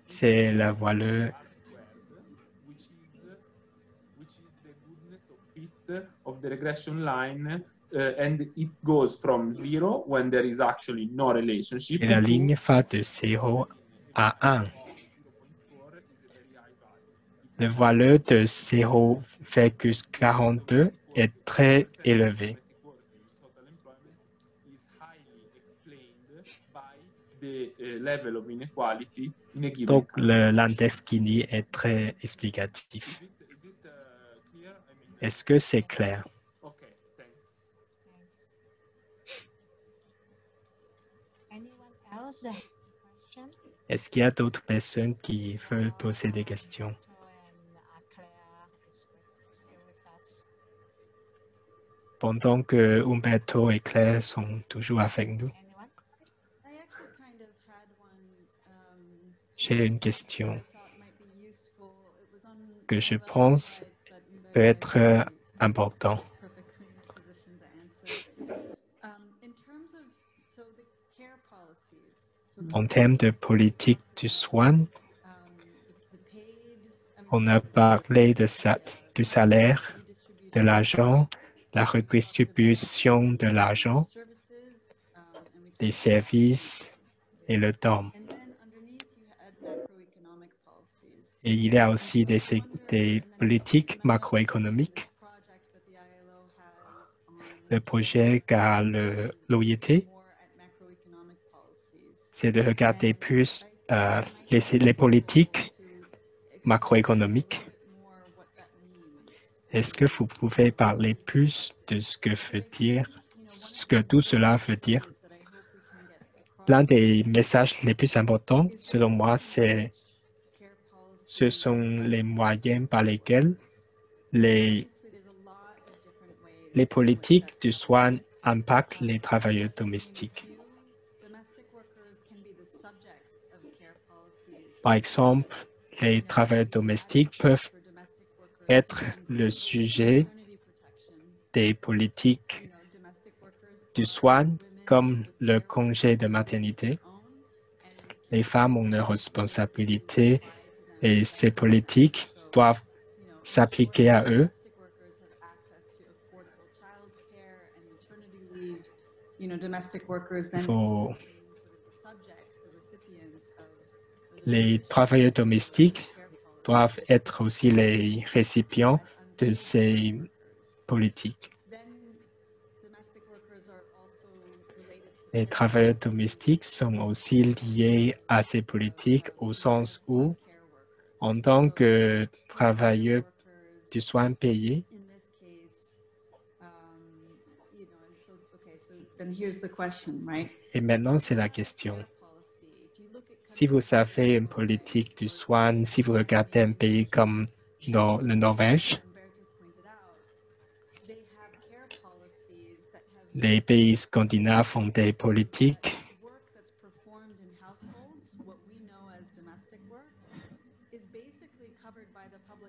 c'est la valeur of the regression line, and it goes from 0 when there is actually no relationship. Et la ligne va de 0 à 1. La valeur de 0,42 est très élevée. Donc, l'index Gini est très explicatif. Est-ce que c'est clair? Est-ce qu'il y a d'autres personnes qui veulent poser des questions? Pendant que Umberto et Claire sont toujours avec nous. J'ai une question que je pense peut être importante. En termes de politique du soin, on a parlé du salaire, de l'argent, la redistribution de l'argent, des services et le temps. Et il y a aussi des politiques macroéconomiques. Le projet qu'a l'OIT, c'est de regarder plus les politiques macroéconomiques. Est-ce que vous pouvez parler plus de ce que tout cela veut dire? L'un des messages les plus importants, selon moi, ce sont les moyens par lesquels les politiques du soin impactent les travailleurs domestiques. Par exemple, les travailleurs domestiques peuvent être le sujet des politiques du soin, comme le congé de maternité. Les femmes ont une responsabilité et ces politiques doivent s'appliquer à eux. Les travailleurs domestiques doivent être aussi les récipients de ces politiques. Les travailleurs domestiques sont aussi liés à ces politiques au sens où, en tant que travailleurs du soin payé, et maintenant c'est la question. Si vous avez une politique du soin, si vous regardez un pays comme le Norvège, les pays scandinaves ont des politiques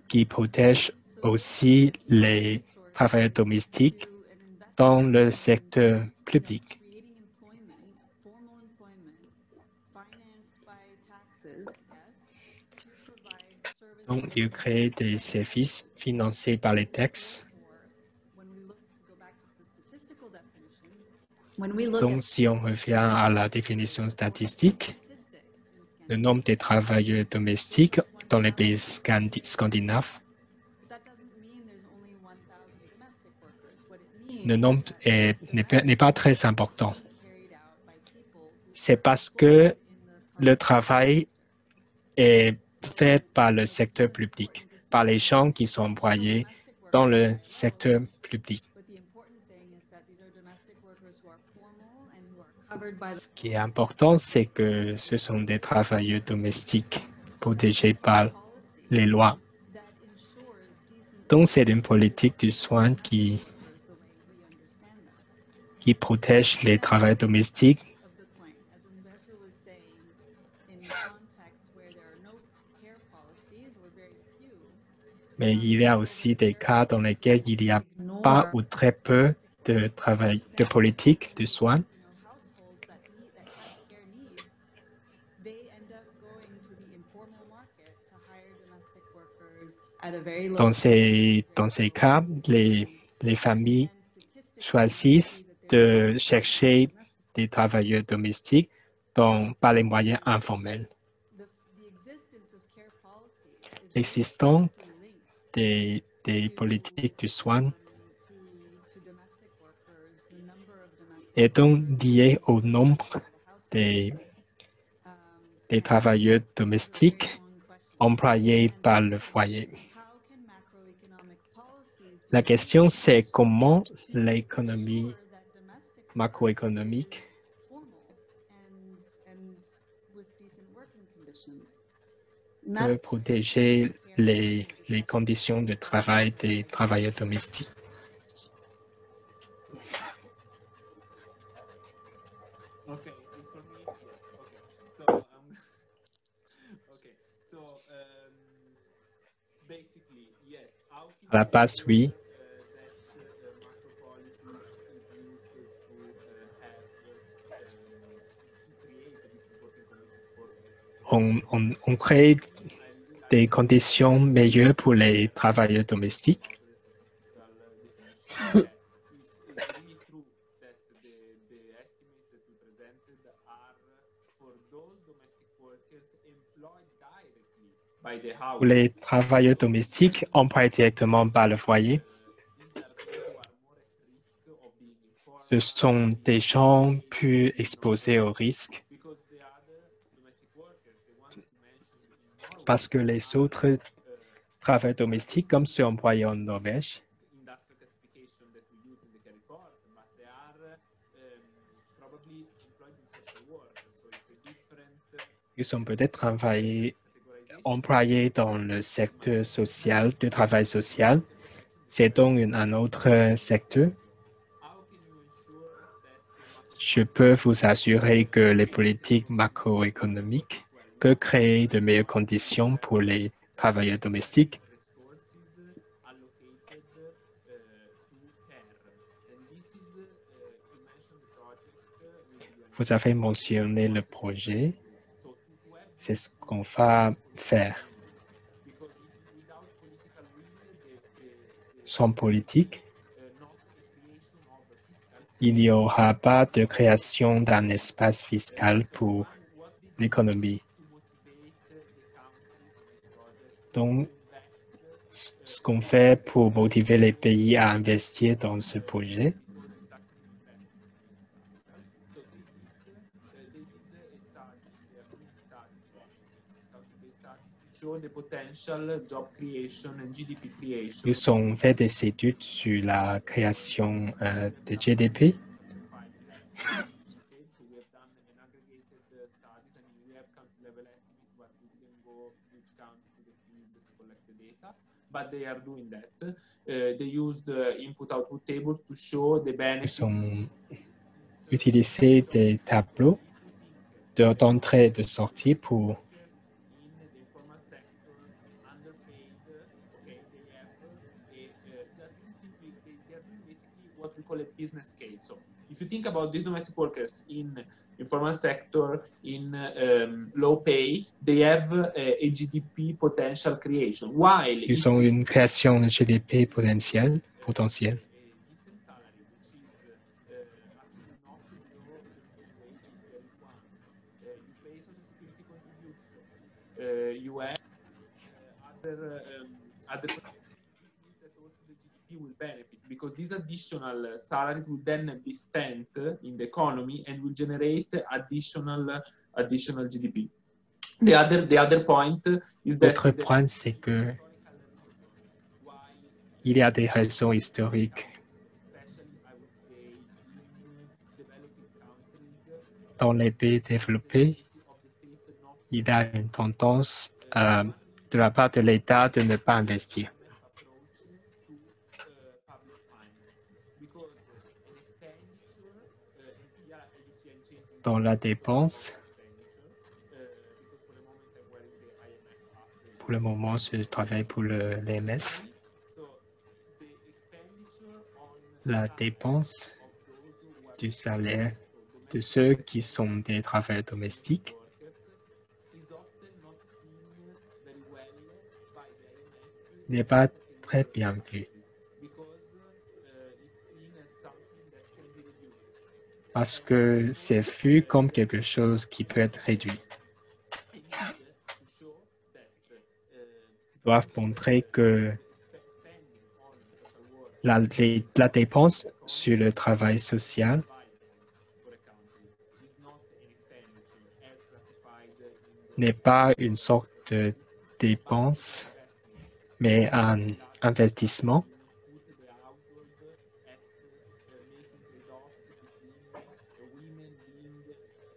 qui protègent aussi les travailleurs domestiques dans le secteur public. Donc, ils créent des services financés par les taxes. Donc, si on revient à la définition statistique, le nombre de travailleurs domestiques dans les pays scandinaves le nombre n'est pas très important. C'est parce que le travail est fait par le secteur public, par les gens qui sont employés dans le secteur public. Ce qui est important, c'est que ce sont des travailleurs domestiques protégés par les lois. Donc, c'est une politique du soin qui protège les travailleurs domestiques. Mais il y a aussi des cas dans lesquels il n'y a pas ou très peu de politique de soins. Dans ces cas, les familles choisissent de chercher des travailleurs domestiques par les moyens informels. L'existence des politiques de soins est donc liée au nombre des travailleurs domestiques employés par le foyer. La question, c'est comment l'économie macroéconomique peut protéger les conditions de travail des travailleurs domestiques. Okay, it's for me. Yeah. Okay. So, basically, yes. How can À la base, oui. that macro policies is used to have to create these supporting conditions for On crée des conditions meilleures pour les travailleurs domestiques. It's really true that the estimates that we presented are for those domestic workers employed directly by the house. Pour les travailleurs domestiques employés directement par le foyer, ce sont des gens plus exposés au risque parce que les autres travailleurs domestiques, comme ceux employés en Norvège, ils sont peut-être employés dans le secteur social, du travail social. C'est donc un autre secteur. Je peux vous assurer que les politiques macroéconomiques peuvent créer de meilleures conditions pour les travailleurs domestiques. Vous avez mentionné le projet. C'est ce qu'on va faire. Sans politique, il n'y aura pas de création d'un espace fiscal pour l'économie. Donc, ce qu'on fait pour motiver les pays à investir dans ce projet, ils ont fait des études sur la création de GDP. But they are doing that. They used input-output tables to show the benefits. Ils ont utilisé des tableaux d'entrée et de sortie pour what we call a business case. So if you think about these domestic workers in informal sector, in low pay, they have a GDP potential creation. While ils ont une création de GDP potentielle. You have other GDP will benefit because these additional salaries will then be spent in the economy and will generate additional GDP. The other point is that L'autre point, c'est que il y a des raisons historiques. Dans les pays développés, il y a une tendance de la part de l'État de ne pas investir. Dans la dépense, pour le moment, je travaille pour l'EMF. La dépense du salaire de ceux qui sont des travailleurs domestiques n'est pas très bien vue parce que c'est vu comme quelque chose qui peut être réduit. Ils doivent montrer que la dépense sur le travail social n'est pas une sorte de dépense, mais un investissement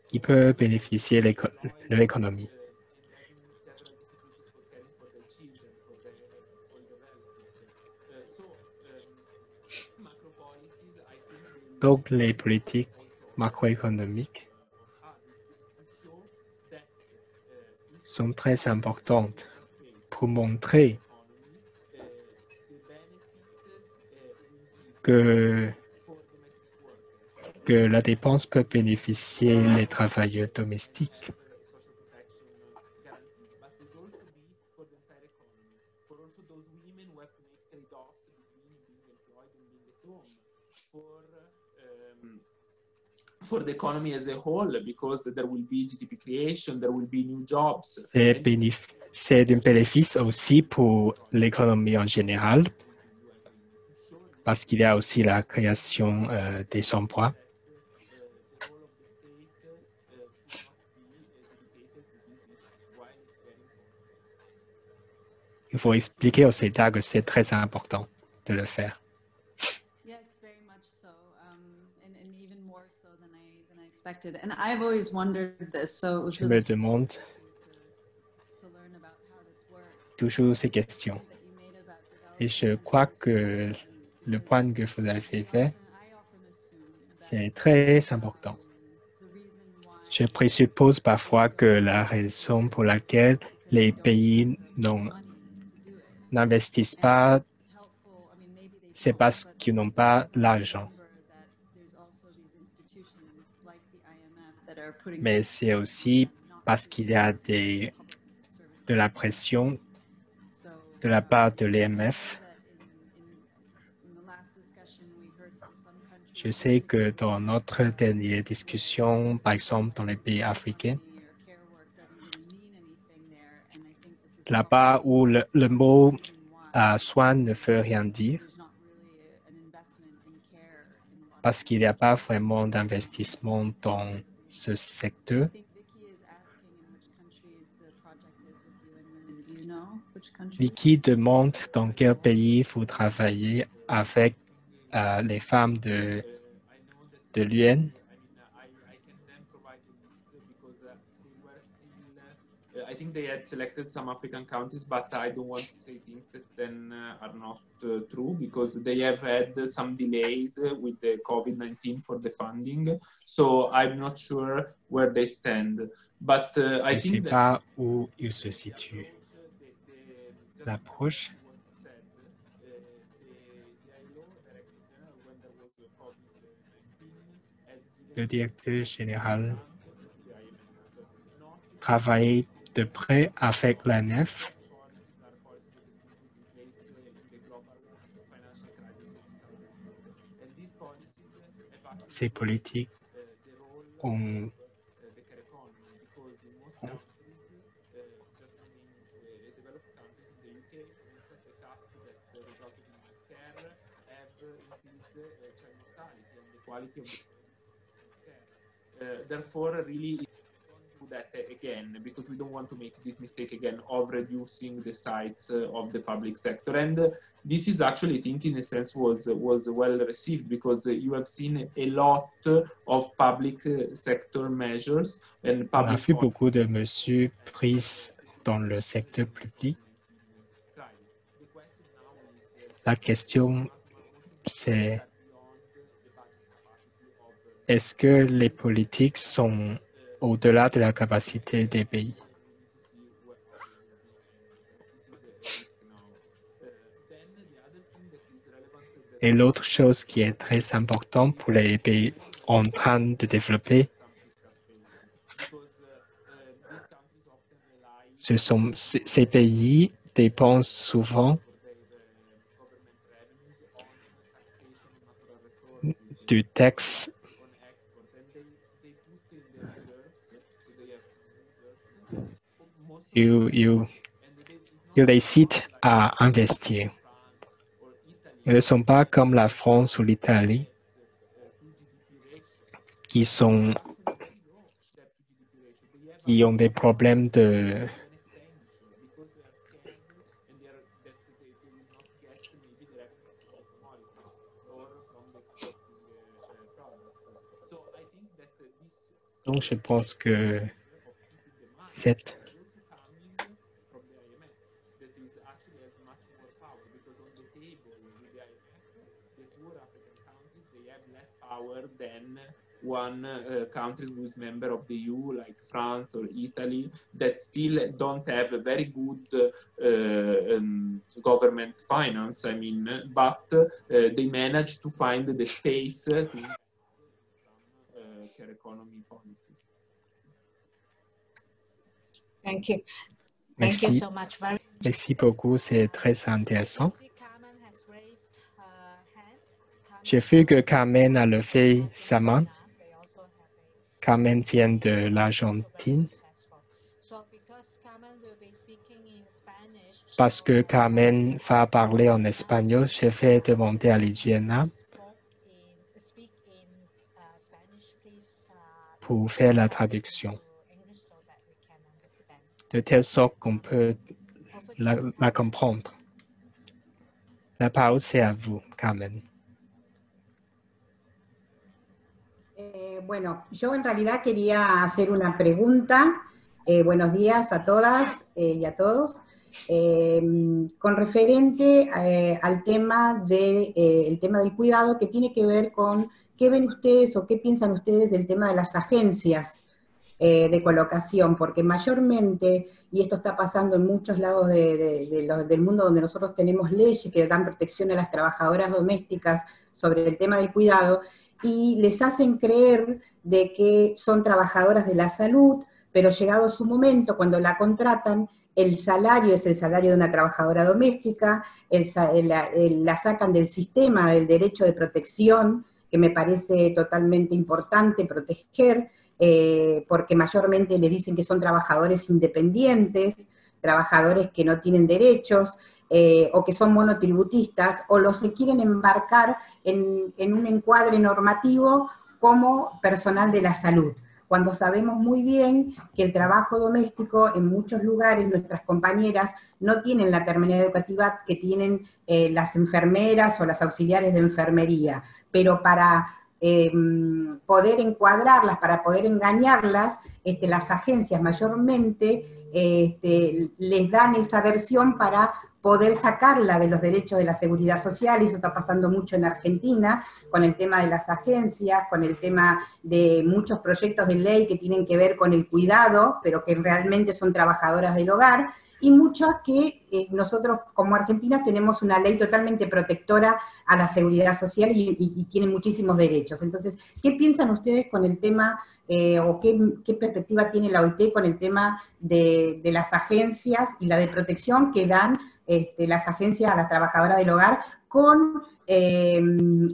qui peut bénéficier de l'économie. Donc, les politiques macroéconomiques sont très importantes pour montrer que la dépense peut bénéficier les travailleurs domestiques. For the economy as a whole, because there will be GDP creation, there will be new jobs. C'est un bénéfice aussi pour l'économie en général, parce qu'il y a aussi la création des emplois. Il faut expliquer aux États que c'est très important de le faire. Yes, very much so, and even more so than I expected. And I've always wondered this, so it was Je me really demande to learn about how this works. toujours ces questions. That you made about Et je crois que le point que vous avez fait, I often assume that c'est très important. the reason why Je présuppose parfois que la raison pour laquelle les pays n'investissent pas, helpful, I mean, maybe they c'est don't, parce but qu'ils n'ont pas l'argent. remember that there's also these institutions like the IMF that are putting Mais c'est aussi parce qu'il y a de la pression so de la part de l'EMF. that in the last discussion we heard from some countries Je sais que dans notre dernière discussion, par exemple dans les pays africains, or care work doesn't really mean anything there, and I think this is là-bas où le mot why soin ne veut rien dire, there's not really an investment in care in a lot of parce qu'il n'y a pas vraiment d'investissement dans ce secteur. I think Vicky is asking in which countries the project is with UN Women. Do you know which country? Vicky demande dans quel pays vous travaillez avec les femmes de l'UN. I can then provide the list because they were still. I think they had selected some African countries, but I don't want to say things that then are not true because they have had some delays with the COVID-19 for the funding. So I'm not sure where they stand. But I Je ne sais think that pas où ils se situent. L'approche, le directeur général travaille de près avec l'ANF. Ces politiques ont increased child mortality and the quality of the care. Therefore, really, don't do that again, because we don't want to make this mistake again of reducing the size of the public sector. And this is actually, I think, in a sense, was well received, because you have seen a lot of public sector measures and On a public vu beaucoup de mesures prises dans le secteur public. La question, c'est est-ce que les politiques sont au-delà de la capacité des pays? Et l'autre chose qui est très importante pour les pays en train de développer, ces pays dépensent souvent du taxe. Ils hésitent à investir. Ils ne sont pas comme la France ou l'Italie, qui ont des problèmes de Donc, je pense que cette than one country who is member of the EU, like France or Italy, that still don't have a very good government finance, I mean, but they manage to find the space to care economy policies. Thank you. Merci. Thank you so much. Merci beaucoup, c'est très intéressant. J'ai vu que Carmen a levé sa main. Carmen vient de l'Argentine. Parce que Carmen va parler en espagnol, je vais demander à Lidiana pour faire la traduction, de telle sorte qu'on peut la comprendre. La parole c'est à vous, Carmen. Bueno, yo en realidad quería hacer una pregunta. Buenos días a todas y a todos. Con referente al tema, el tema del cuidado, que tiene que ver con qué ven ustedes o qué piensan ustedes del tema de las agencias de colocación, porque mayormente, y esto está pasando en muchos lados del mundo donde nosotros tenemos leyes que dan protección a las trabajadoras domésticas sobre el tema del cuidado, y les hacen creer de que son trabajadoras de la salud, pero llegado su momento, cuando la contratan, el salario es el salario de una trabajadora doméstica, la sacan del sistema del derecho de protección, que me parece totalmente importante proteger, porque mayormente le dicen que son trabajadores independientes, trabajadores que no tienen derechos, o que son monotributistas, o los que quieren embarcar en un encuadre normativo como personal de la salud, cuando sabemos muy bien que el trabajo doméstico en muchos lugares, nuestras compañeras no tienen la terminología educativa que tienen las enfermeras o las auxiliares de enfermería, pero para poder encuadrarlas, para poder engañarlas, las agencias mayormente les dan esa versión para poder sacarla de los derechos de la seguridad social, y eso está pasando mucho en Argentina, con el tema de las agencias, con el tema de muchos proyectos de ley que tienen que ver con el cuidado, pero que realmente son trabajadoras del hogar, y muchas que nosotros como Argentina tenemos una ley totalmente protectora a la seguridad social y tienen muchísimos derechos. Entonces, ¿qué piensan ustedes con el tema, o qué perspectiva tiene la OIT con el tema de las agencias y la de protección que dan las agencias a las trabajadoras del hogar con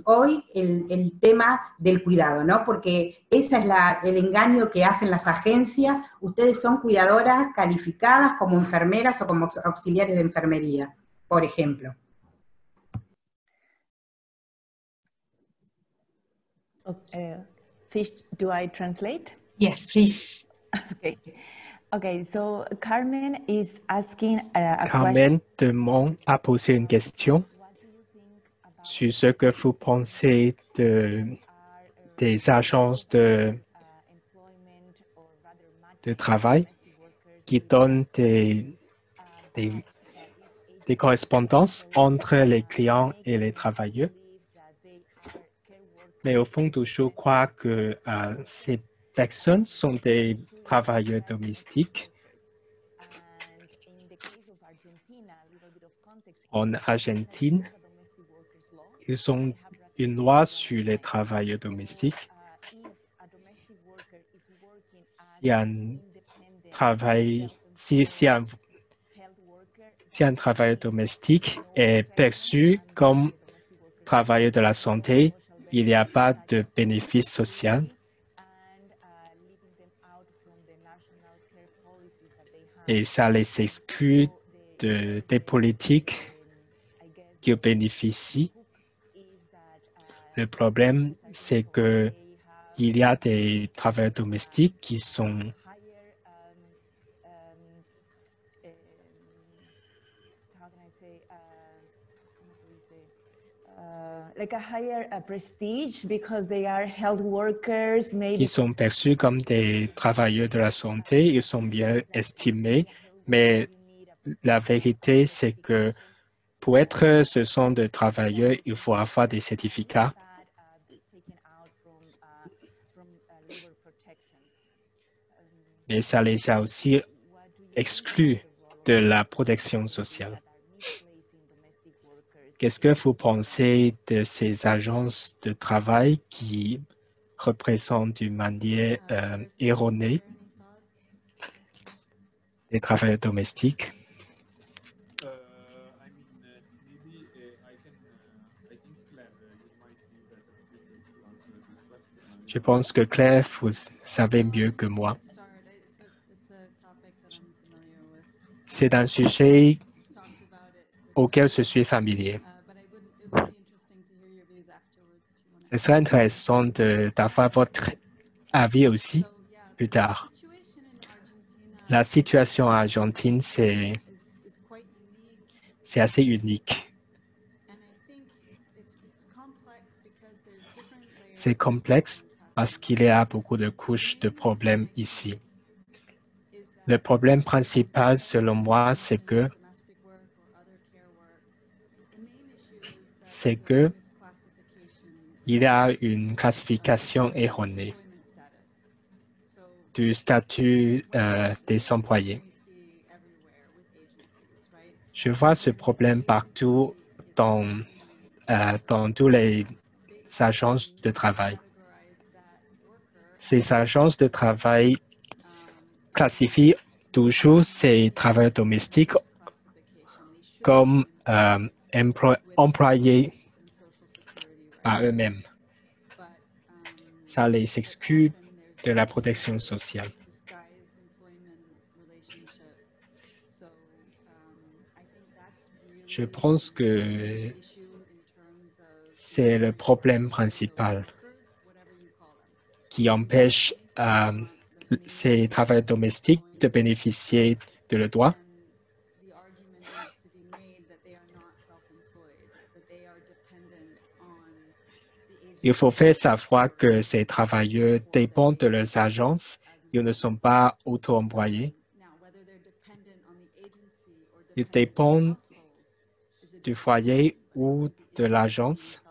hoy el tema del cuidado, ¿no? Porque ese es el engaño que hacen las agencias. Ustedes son cuidadoras calificadas como enfermeras o como auxiliares de enfermería, por ejemplo. Fish, do I translate? Yes, please. Okay. Okay, so Carmen is asking a Carmen question. a posé une question sur ce que vous pensez des agences de travail qui donnent des correspondances entre les clients et les travailleurs. Mais au fond, je crois que ces personnes sont des travailleurs domestiques. En Argentine, ils ont une loi sur les travailleurs domestiques. Si un travailleur domestique est perçu comme travailleur de la santé, il n'y a pas de bénéfice social. Et ça les exclut des politiques qui bénéficient. Le problème, c'est qu'il y a des travailleurs domestiques qui sont like a higher prestige because they are health workers, maybe. Ils sont perçus comme des travailleurs de la santé, ils sont bien estimés, mais la vérité, c'est que pour être ce sont des travailleurs, il faut avoir des certificats. Mais ça les a aussi exclus de la protection sociale. Qu'est-ce que vous pensez de ces agences de travail qui représentent d'une manière erronée les travailleurs domestiques? Je pense que Claire, vous savez mieux que moi. C'est un sujet auquel je suis familier. Ce serait intéressant d'avoir votre avis aussi plus tard. La situation en Argentine, c'est assez unique. C'est complexe parce qu'il y a beaucoup de couches de problèmes ici. Le problème principal, selon moi, c'est que il y a une classification erronée du statut des employés. Je vois ce problème partout dans toutes les agences de travail. Ces agences de travail classifient toujours ces travailleurs domestiques comme employés par eux-mêmes. Ça les exclut de la protection sociale. Je pense que c'est le problème principal qui empêche ces travailleurs domestiques de bénéficier de leurs droits. Il faut faire savoir que ces travailleurs dépendent de leurs agences. Ils ne sont pas auto-employés. Ils dépendent du foyer ou de l'agence.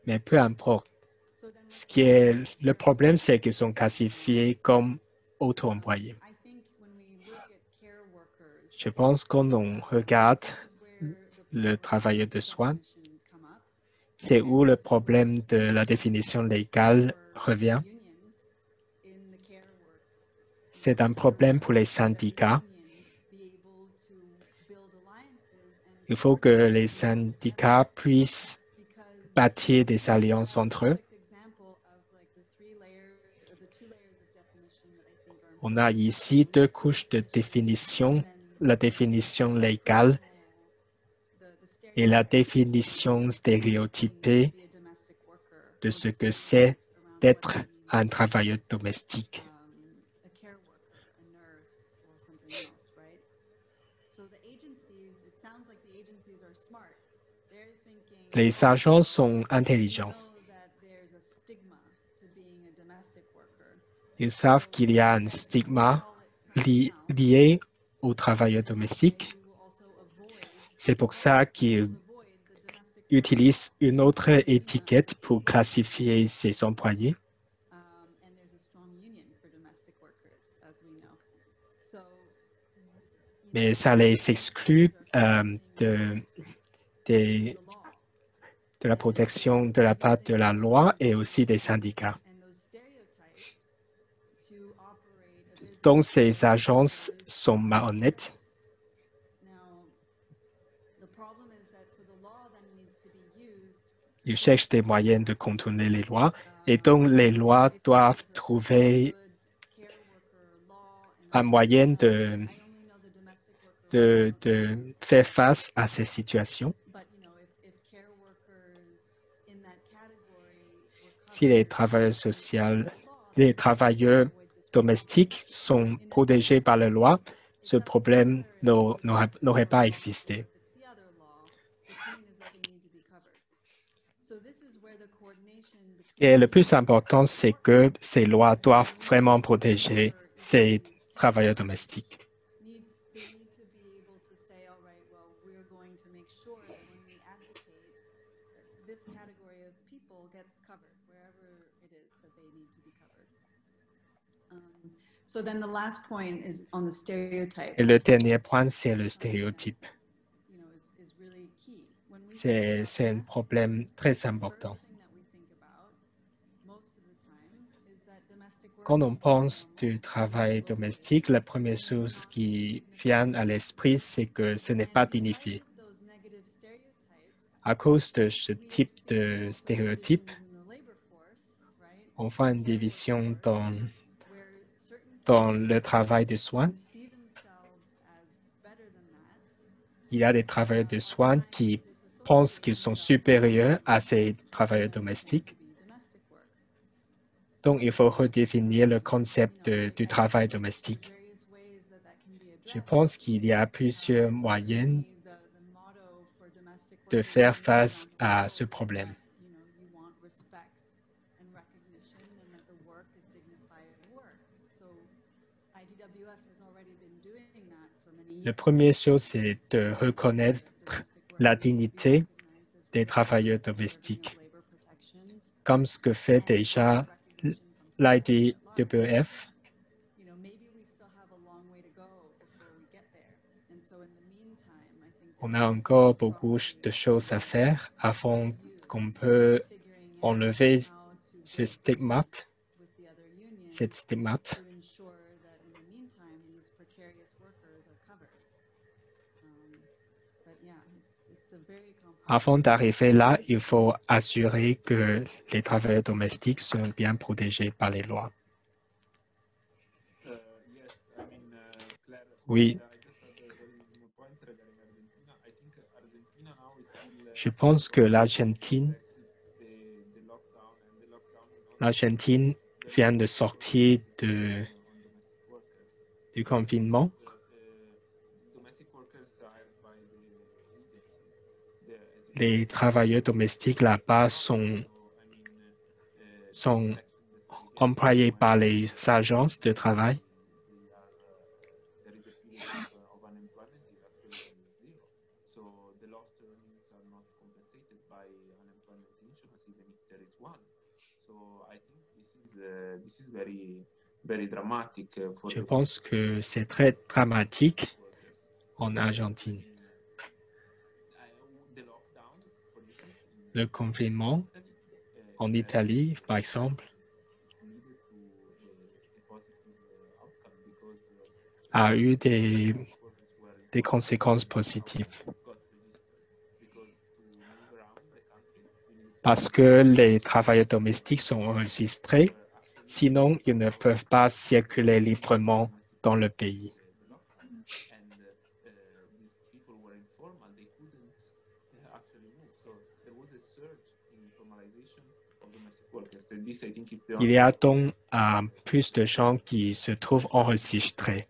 Mais peu importe. Le problème, c'est qu'ils sont classifiés comme auto-employés. Je pense qu'on regarde le travailleur de soins. C'est où le problème de la définition légale revient. C'est un problème pour les syndicats. Il faut que les syndicats puissent bâtir des alliances entre eux. On a ici deux couches de définition, la définition légale et la définition stéréotypée de ce que c'est d'être un travailleur domestique. a care worker, a nurse, or something else, right? So the agencies, it sounds like the agencies are smart. They're thinking, Les agents sont intelligents. know that there's a stigma to being a domestic worker. Ils savent qu'il y a un stigma lié au travailleur domestique. We will also avoid C'est pour ça qu'ils the domestic utilisent une autre étiquette pour classifier ces employés. and there's a strong union for domestic workers, as we know. So, Mais ça les exclut de la protection de la part de la loi et aussi des syndicats. and those stereotypes to operate a business. Donc, ces agences sont malhonnêtes. Now, the problem is that so the law then needs to be used Ils cherchent des moyens de contourner les lois et donc les lois doivent trouver care worker law and un moyen I only know the domestic worker de faire face à ces situations. but you know if care workers in that category were Si les travailleurs sociaux, les travailleurs domestiques sont protégés par la loi, ce problème n'aurait pas existé. it's the other law, the point is that they need to be covered. So this is where the coordination Et le plus important, c'est que ces lois doivent vraiment protéger ces travailleurs domestiques. they need to be able to say, all right, well, we're going to make sure that when we advocate, that this category of people gets covered wherever it is that they need to be covered. So then the last point is on the stereotypes. Et le dernier point, c'est le stéréotype. You know, is really key. When we C'est un problème très important. thing that we think about most of the time is that domestic work Quand on pense du travail domestique, la première chose qui vient à l'esprit, c'est que ce n'est pas dignifié. those negative stereotypes À cause de ce type de stéréotype, in the labor force, right, on fait une division where certain dans le travail de soins. people see themselves as better than that, Il y a des travailleurs de soins qui pensent qu'ils sont supérieurs à ces travailleurs domestiques. be domestic work. Donc, il faut redéfinir le concept du travail domestique. Various ways that that can be Je addressed. pense qu'il y a plusieurs moyens The motto for domestic work de faire face à ce problème. you know, you want respect and recognition and that the work is dignified work. So IDWF has already been doing that for many La years. première chose, c'est de reconnaître la dignité des travailleurs domestiques, Labor protections, comme ce que fait déjà l'IDWF. you know, maybe we still have a long way to go before we get there. And so in the meantime, I think On a encore beaucoup de choses à faire avant qu'on peut figuring enlever how to ce stigmate, with the other unions cette stigmate. to ensure that in the meantime these precarious workers are covered. But yeah, it's a very complex. Avant d'arriver là, il faut assurer que les travailleurs domestiques sont bien protégés par les lois. Yes, I mean, Claire, Oui, I just had a very small point regarding Argentina. I think Argentina now is still je pense que l'Argentine the lockdown and the lockdown will not l'Argentine vient de sortir on domestic workers. du confinement. Domestic workers hired by the agencies. As you Les travailleurs domestiques là-bas sont know, I mean, sont employés par les agences de travail. there is a period of unemployment is actually zero. So the lost earnings are not compensated by unemployment insurance, even if there is one. So I think this is very dramatic for Je the pense que c'est très dramatique workers. en Argentine. The lockdown, for instance, Le confinement in en Italie, par exemple, leaded to a positive outcome because a eu des workers were conséquences positives got registered. Because to move around the country, you need to parce que les travailleurs domestiques sont enregistrés, sinon ils ne peuvent pas circuler librement dans le pays. the lockdown. And these people were informal. They couldn't actually move. So there was a surge in formalization of domestic workers, and this I think is the Il y a donc plus de gens qui se trouvent enregistrés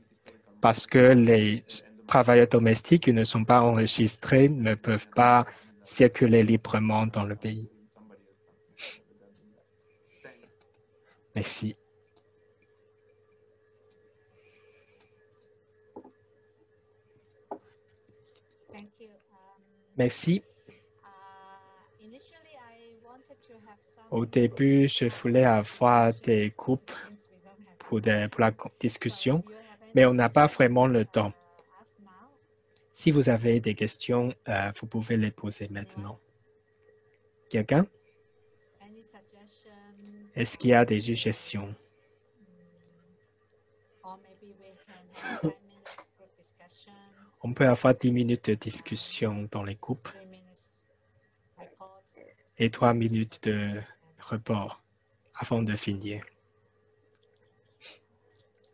parce que les travailleurs domestiques qui ne sont pas enregistrés ne peuvent pas circuler librement dans le pays. Merci. Thank you. Merci. Initially, I wanted to have some Au début, je voulais avoir des groupes since we don't have pour la discussion, you have any mais on n'a pas vraiment le temps. ask now? Si vous avez des questions, vous pouvez les poser maintenant. Quelqu'un? Any suggestion? Est-ce qu'il y a des suggestions? Or maybe we can have 5 minutes group discussion, On peut avoir 10 minutes de discussion dans les groupes 3 minutes report. et 3 minutes de report avant de finir.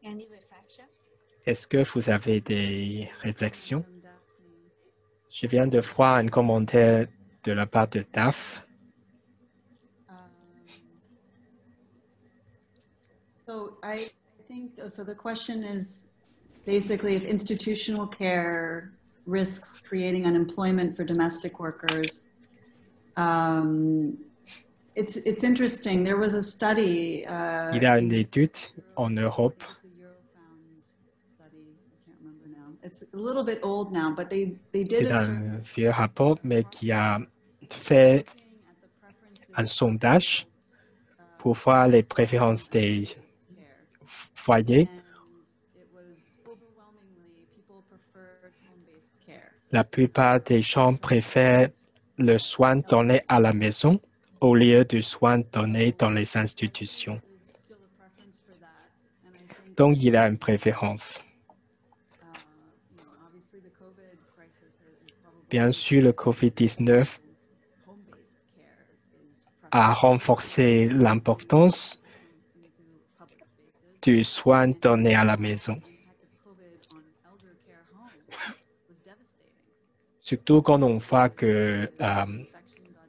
Any reflection? Est-ce que vous avez des réflexions? Je viens de voir un commentaire de la part de Daph. So I think, so the question is basically if institutional care risks creating unemployment for domestic workers. It's interesting. There was a study. Il y a une étude en Europe. It's a Eurofound study. I can't remember now. It's a little bit old now, but they did C'est a un vieux rapport, mais qui a fait un sondage pour voir les préférences des foyers. La plupart des gens préfèrent le soin donné à la maison au lieu du soin donné dans les institutions. Donc, il y a une préférence. Bien sûr, le COVID-19 a renforcé l'importance du soin donné à la maison. Surtout quand on voit que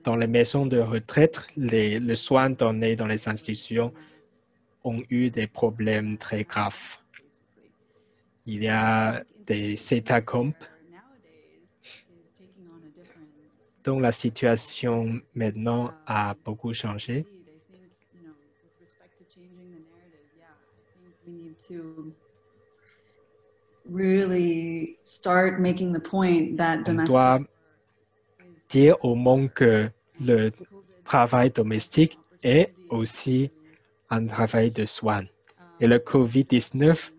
dans les maisons de retraite, les soins donnés dans les institutions ont eu des problèmes très graves. Il y a des catacombes. Donc la situation maintenant a beaucoup changé. Really start making the point that On domestic doit dire au monde que le travail domestique est aussi un travail de soins. Et le COVID-19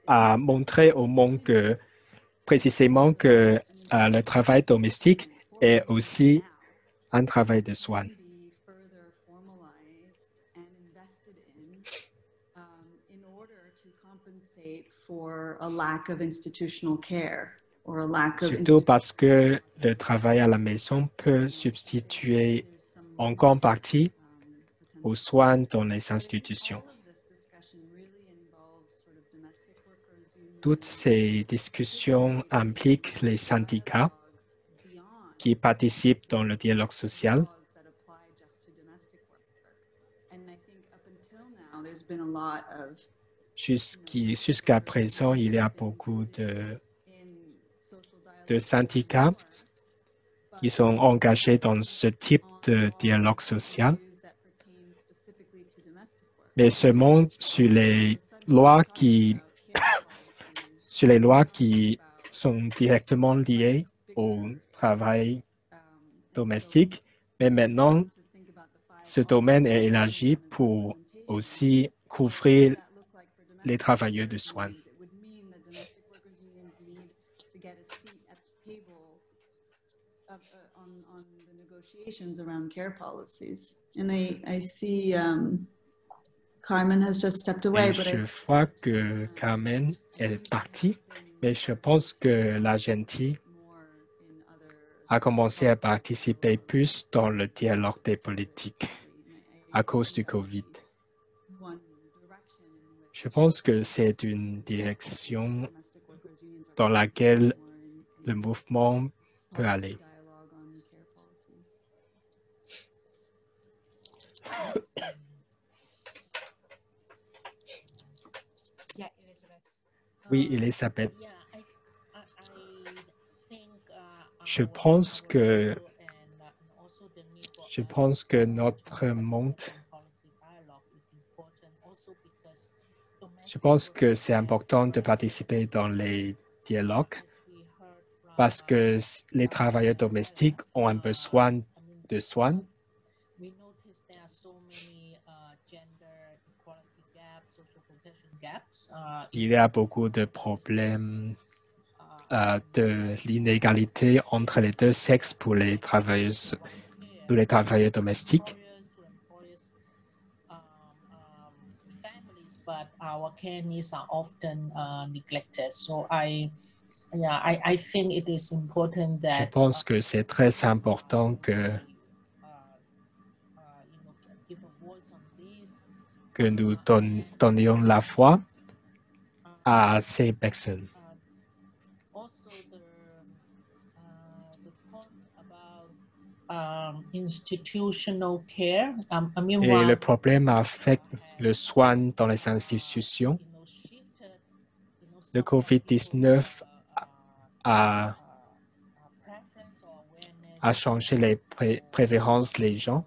a montré au monde que précisément que le travail domestique est aussi un travail de soins. For a lack of institutional care or a lack of Surtout parce que le travail à la maison peut substituer en grande partie aux soins dans les institutions. Toutes ces discussions impliquent les syndicats qui participent dans le dialogue social. Jusqu'à présent, il y a beaucoup de syndicats qui sont engagés dans ce type de dialogue social, mais seulement sur les lois qui sont directement liées au travail domestique. Mais maintenant, ce domaine est élargi pour aussi couvrir les travailleurs de soins. Around care policies. And I see Carmen has just stepped away. Et je vois que Carmen est partie, mais je pense que l'Argentine a commencé à participer plus dans le dialogue des politiques à cause du COVID. Je pense que c'est une direction dans laquelle le mouvement peut aller. Dialogue on care policies. Yeah, Elizabeth. Oui, Elisabeth. Yeah, I think Je our pense que world and also the need for us que to notre monde, participate in policy dialogue is important also because je domestic pense que workers c'est important de participer dans les dialogues as we heard from parce que les travailleurs domestiques ont un besoin de soins. we notice there are so many gender equality gaps, social protection gaps. Il y a beaucoup de problèmes de l'inégalité entre les deux sexes pour les travailleurs domestiques. Families, but our care needs are often neglected. So I think it is important Je that pense que c'est très important give a voice on this. que nous donnions la voix à ces personnes. Also the point about institutional care. I mean, Et le problème avec le soin dans les institutions, le COVID-19 a changé les préférences des gens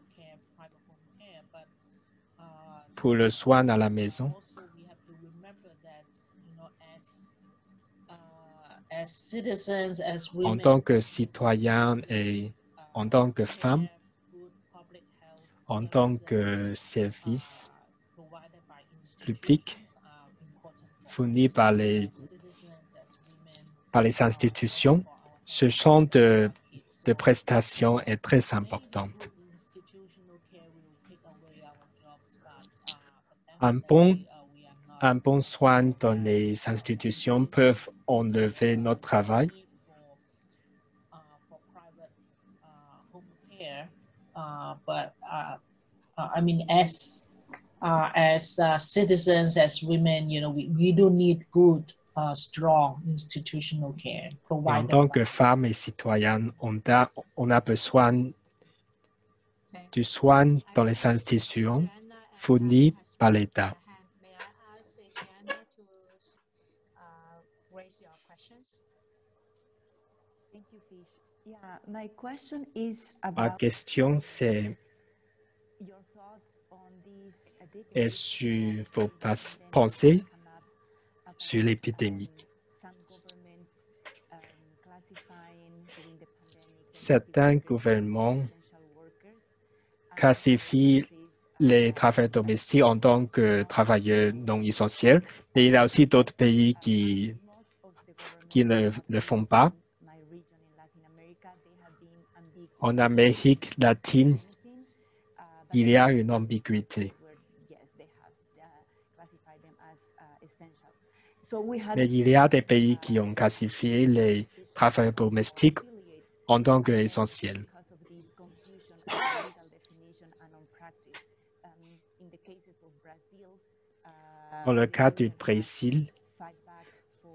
pour le soin à la maison. En tant que citoyen et en tant que femme, en tant que service public fourni par les institutions, ce champ de prestations est très important. Un bon soin dans les institutions peut enlever notre travail. But I mean, as citizens, as women, we do need good, strong institutional care En tant que femmes et citoyennes, on a besoin du soin dans les institutions fournies par l'État. May I ask Diana to raise your questions? Thank you, Fish. Yeah, my question is Ma about question, c'est your thoughts on these est sur vos pensées sur l'épidémie. Certains gouvernements classifient les travailleurs domestiques en tant que travailleurs non essentiels, mais il y a aussi d'autres pays qui ne le font pas. En Amérique latine, il y a une ambiguïté. Mais il y a des pays qui ont classifié les travailleurs domestiques en tant qu'essentiels. Dans le cas du Brésil,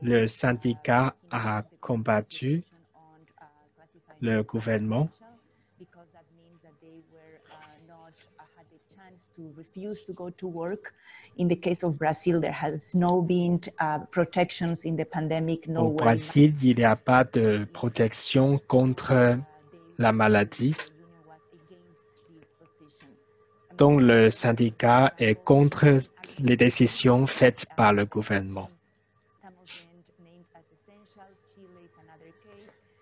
le syndicat a combattu le gouvernement to refuse to go to work. In the case of Brazil, there has no been protections in the pandemic. Au Brésil, il n'y a pas de protection contre la maladie. Donc, le syndicat est contre les décisions faites par le gouvernement.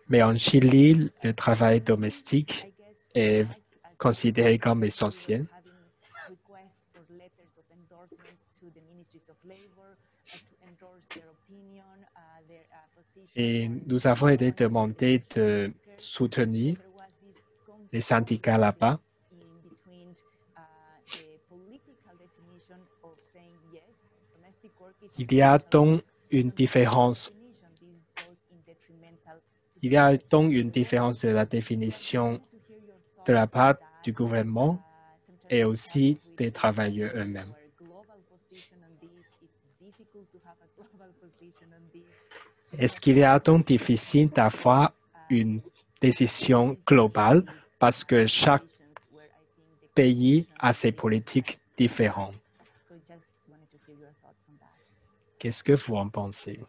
Mais en Chili, le travail domestique est considéré comme essentiel. Et nous avons été demandés de soutenir les syndicats là-bas. Il y a donc une différence. Il y a donc une différence de la définition de la part du gouvernement et aussi des travailleurs eux-mêmes. Est-ce qu'il est donc difficile d'avoir une décision globale parce que chaque pays a ses politiques différentes? Qu'est-ce que vous en pensez?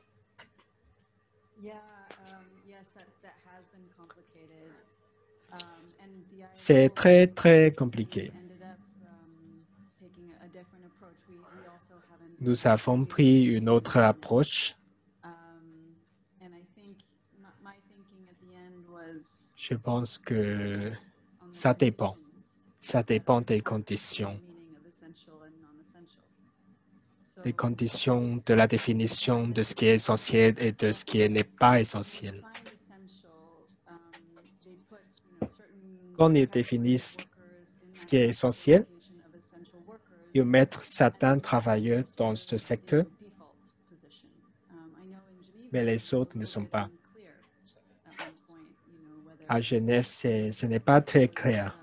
C'est très, très compliqué. Nous avons pris une autre approche. Je pense que ça dépend. Ça dépend des conditions. Des conditions de la définition de ce qui est essentiel et de ce qui n'est pas essentiel. Quand ils définissent ce qui est essentiel, ils mettent certains travailleurs dans ce secteur, mais les autres ne sont pas. À Genève, ce n'est pas très clair.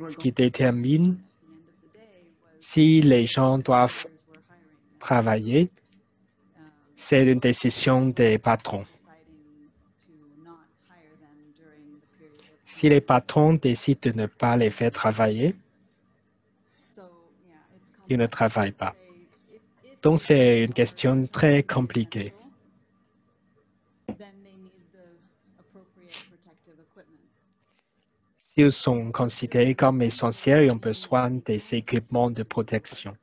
Ce qui détermine si les gens doivent travailler, c'est une décision des patrons. Si les patrons décident de ne pas les faire travailler, ils ne travaillent pas. Donc, c'est une question très compliquée. S'ils sont considérés comme essentiels, ils ont besoin des équipements de protection.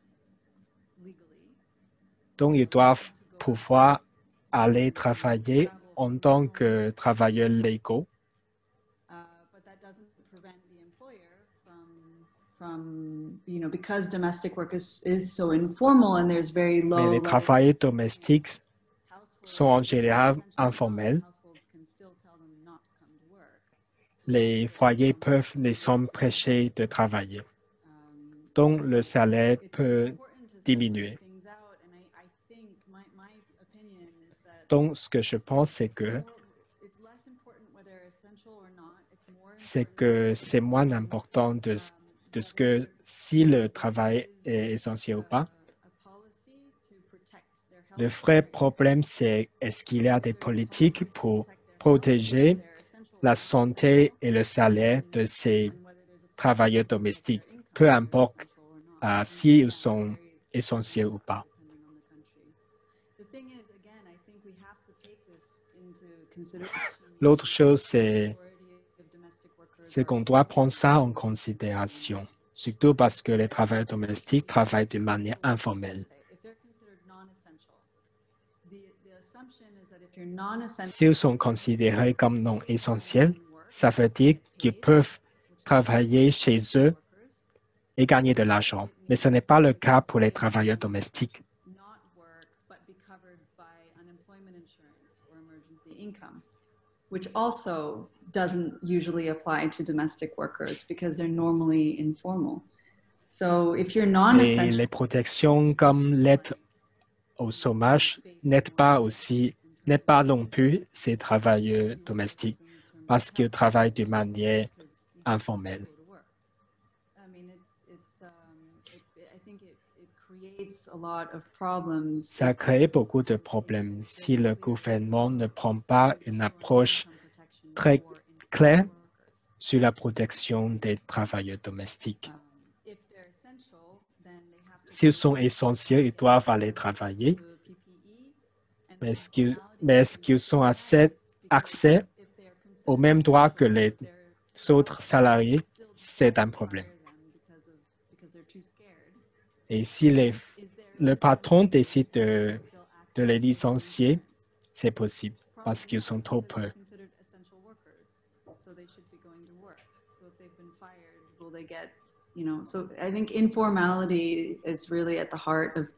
Donc, ils doivent pouvoir aller travailler en tant que travailleurs légaux. Mais les travailleurs domestiques sont en général informels. Les foyers peuvent les empêcher de travailler. Donc, le salaire peut diminuer. Donc, ce que je pense, c'est que c'est moins important de ce que si le travail est essentiel ou pas. Le vrai problème, c'est est-ce qu'il y a des politiques pour protéger la santé et le salaire de ces travailleurs domestiques, peu importe s'ils sont essentiels ou pas. L'autre chose, c'est qu'on doit prendre ça en considération, surtout parce que les travailleurs domestiques travaillent de manière informelle. S'ils sont considérés comme non essentiels, ça veut dire qu'ils peuvent travailler chez eux et gagner de l'argent. Mais ce n'est pas le cas pour les travailleurs domestiques. Which also doesn't usually apply to domestic workers because they're normally informal. So if you're non-essential, les protections comme l'aide au chômage n'aident pas non plus ces travailleurs domestiques parce qu'ils travaillent de manière informelle. Ça crée beaucoup de problèmes si le gouvernement ne prend pas une approche très claire sur la protection des travailleurs domestiques. S'ils sont essentiels, ils doivent aller travailler. Mais est-ce qu'ils ont accès aux mêmes droits que les autres salariés? C'est un problème. Et si le patron décide de les licencier, c'est possible parce qu'ils sont trop peu.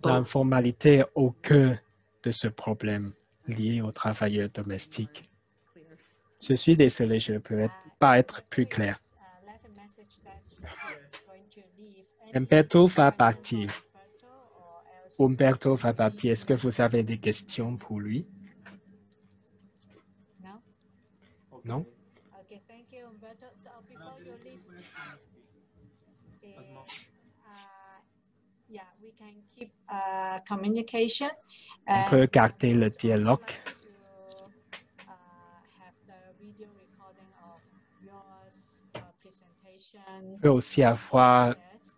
L'informalité est au cœur de ce problème lié aux travailleurs domestiques. Je suis désolé, je ne peux pas être plus clair. Umberto va partir. Umberto va partir. Est-ce que vous avez des questions pour lui? Non? Okay, thank you, Umberto. So before you leave, yeah, we can keep communication. On peut garder le dialogue. Have the video recording of yours presentation. On peut aussi avoir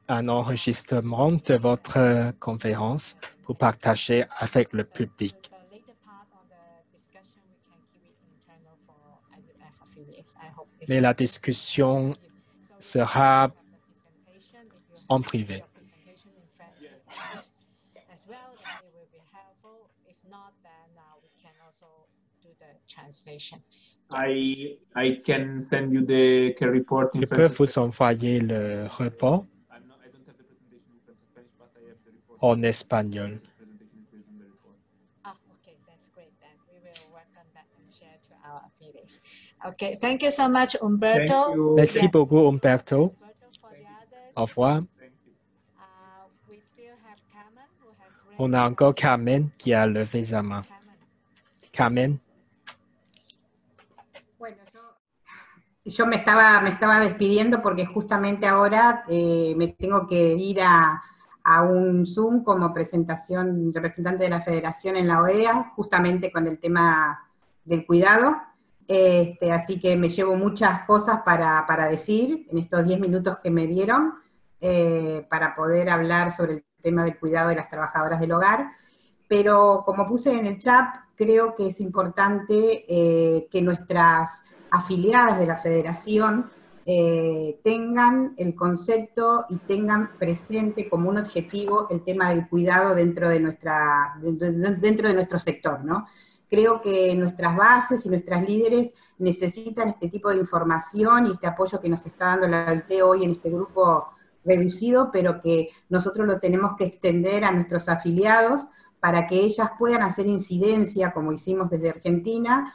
un enregistrement de votre conférence pour partager avec le public. The later part of the discussion, we can keep it internal for IUF affiliates. I hope it's Mais la discussion sera en privé. as well, then it will be helpful. If not, then we can also do the translation. I can send you the report in Je peux French. vous envoyer le report I don't have the presentation in French and Spanish, but I have the report. en espagnol. The presentation is based on the report. Okay, that's great. Then we will work on that and share to our affiliates. Okay, thank you so much, Umberto. Thank you. Merci beaucoup, Umberto. Umberto, for the others, Au revoir. Thank you. we still have Carmen who has raised On a encore Carmen qui a levé sa main. Carmen. Carmen, Bueno, yo me estaba despidiendo porque justamente ahora me tengo que ir a un Zoom como representante de la Federación en la OEA, justamente con el tema del cuidado. Así que me llevo muchas cosas para decir en estos 10 minutos que me dieron para poder hablar sobre el tema del cuidado de las trabajadoras del hogar. Pero como puse en el chat, creo que es importante que nuestras afiliadas de la Federación tengan el concepto y tengan presente como un objetivo el tema del cuidado dentro de nuestro sector, ¿no? Creo que nuestras bases y nuestras líderes necesitan este tipo de información y este apoyo que nos está dando la OIT hoy en este grupo reducido, pero que nosotros lo tenemos que extender a nuestros afiliados para que ellas puedan hacer incidencia, como hicimos desde Argentina,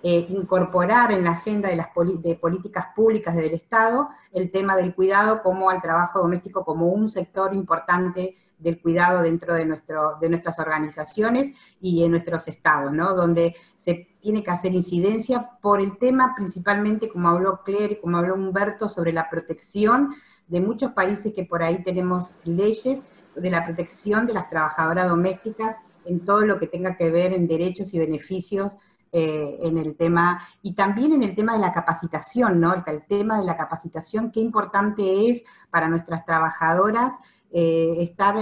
incorporar en la agenda de políticas públicas del Estado el tema del cuidado como al trabajo doméstico como un sector importante del cuidado dentro de nuestras organizaciones y en nuestros estados, ¿no? Donde se tiene que hacer incidencia por el tema principalmente, como habló Claire y como habló Humberto, sobre la protección de muchos países que por ahí tenemos leyes de la protección de las trabajadoras domésticas en todo lo que tenga que ver en derechos y beneficios en el tema, y también en el tema de la capacitación, ¿no? El tema de la capacitación, qué importante es para nuestras trabajadoras estar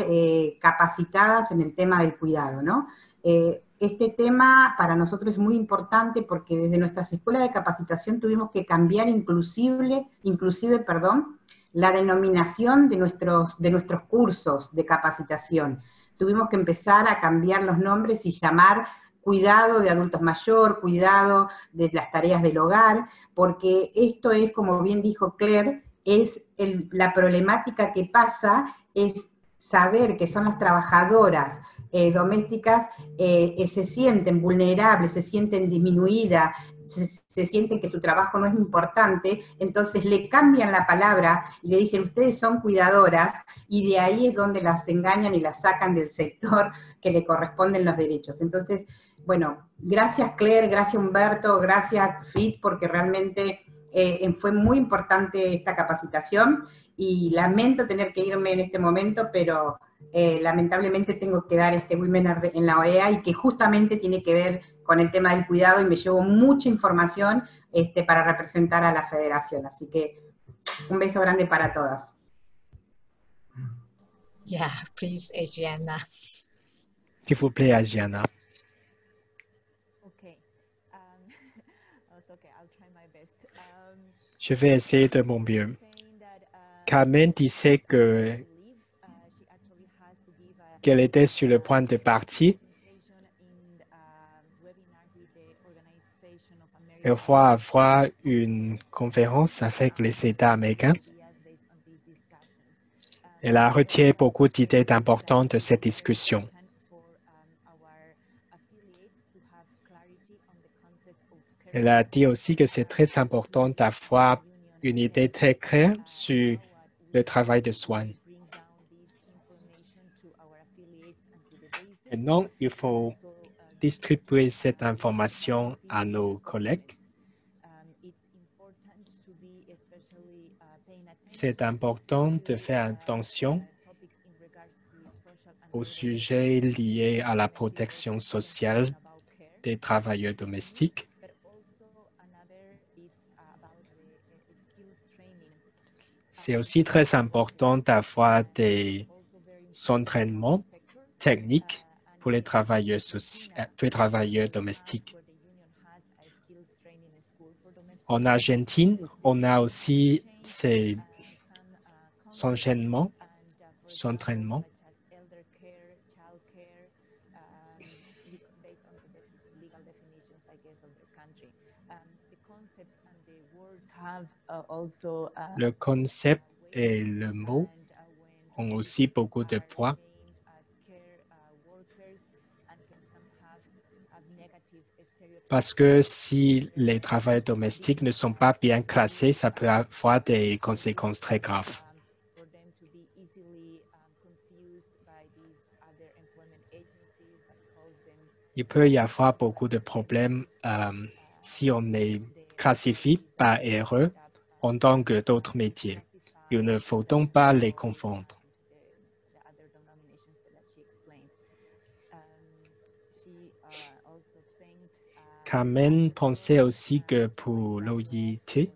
capacitadas en el tema del cuidado, ¿no? Este tema para nosotros es muy importante porque desde nuestras escuelas de capacitación tuvimos que cambiar inclusive, la denominación de nuestros cursos de capacitación. Tuvimos que empezar a cambiar los nombres y llamar cuidado de adultos mayor, cuidado de las tareas del hogar, porque esto es, como bien dijo Claire, es la problemática que pasa, es saber que son las trabajadoras domésticas, se sienten vulnerables, se sienten disminuidas, se sienten que su trabajo no es importante, entonces le cambian la palabra y le dicen, ustedes son cuidadoras, y de ahí es donde las engañan y las sacan del sector que le corresponden los derechos. Entonces, bueno, gracias Claire, gracias Humberto, gracias Fit, porque realmente fue muy importante esta capacitación, y lamento tener que irme en este momento, pero lamentablemente tengo que dar este webinar en la OEA, y que justamente tiene que ver con el tema del cuidado, y me llevo mucha información para representar a la federación. Así que un beso grande para todas. Yeah, please, Adriana. s'il vous plaît, Adriana. Okay. It's okay. I'll try my best. Je vais essayer de mon mieux. Carmen disait qu'elle était sur le point de partir. Elle va avoir une conférence avec les États américains. Elle a retiré beaucoup d'idées importantes de cette discussion. Elle a dit aussi que c'est très important d'avoir une idée très claire sur le travail de soins. Maintenant, il faut distribuer cette information à nos collègues. C'est important de faire attention au sujet lié à la protection sociale des travailleurs domestiques. C'est aussi très important d'avoir des entraînements techniques pour les travailleurs domestiques. En Argentine, on a aussi ces entraînements. Le concept et le mot ont aussi beaucoup de poids. Parce que si les travailleurs domestiques ne sont pas bien classés, ça peut avoir des conséquences très graves. Il peut y avoir beaucoup de problèmes si on les classifie par erreur en tant que d'autres métiers. Il ne faut donc pas les confondre. Carmen pensait aussi que pour l'OIT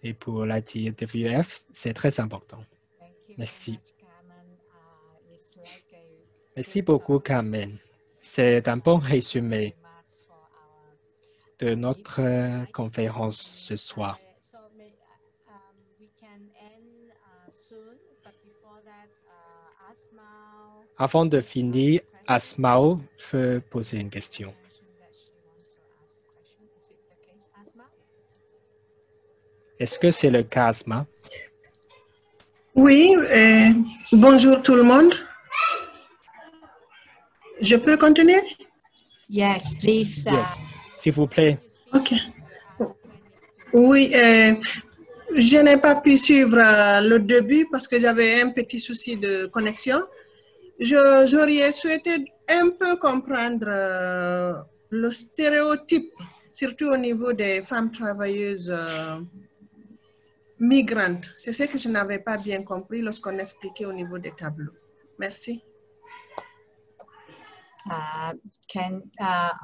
et pour la TWF, c'est très important. Merci. Merci beaucoup, Carmen. C'est un bon résumé de notre conférence ce soir. Avant de finir, Asmao veut poser une question. Est-ce que c'est le cas, Asma? Oui, bonjour tout le monde. Je peux continuer? Yes, please. Yes, s'il vous plaît. OK. Oui, je n'ai pas pu suivre le début parce que j'avais un petit souci de connexion. J'aurais souhaité un peu comprendre le stéréotype, surtout au niveau des femmes travailleuses migrantes. C'est ce que je n'avais pas bien compris lorsqu'on expliquait au niveau des tableaux. Merci.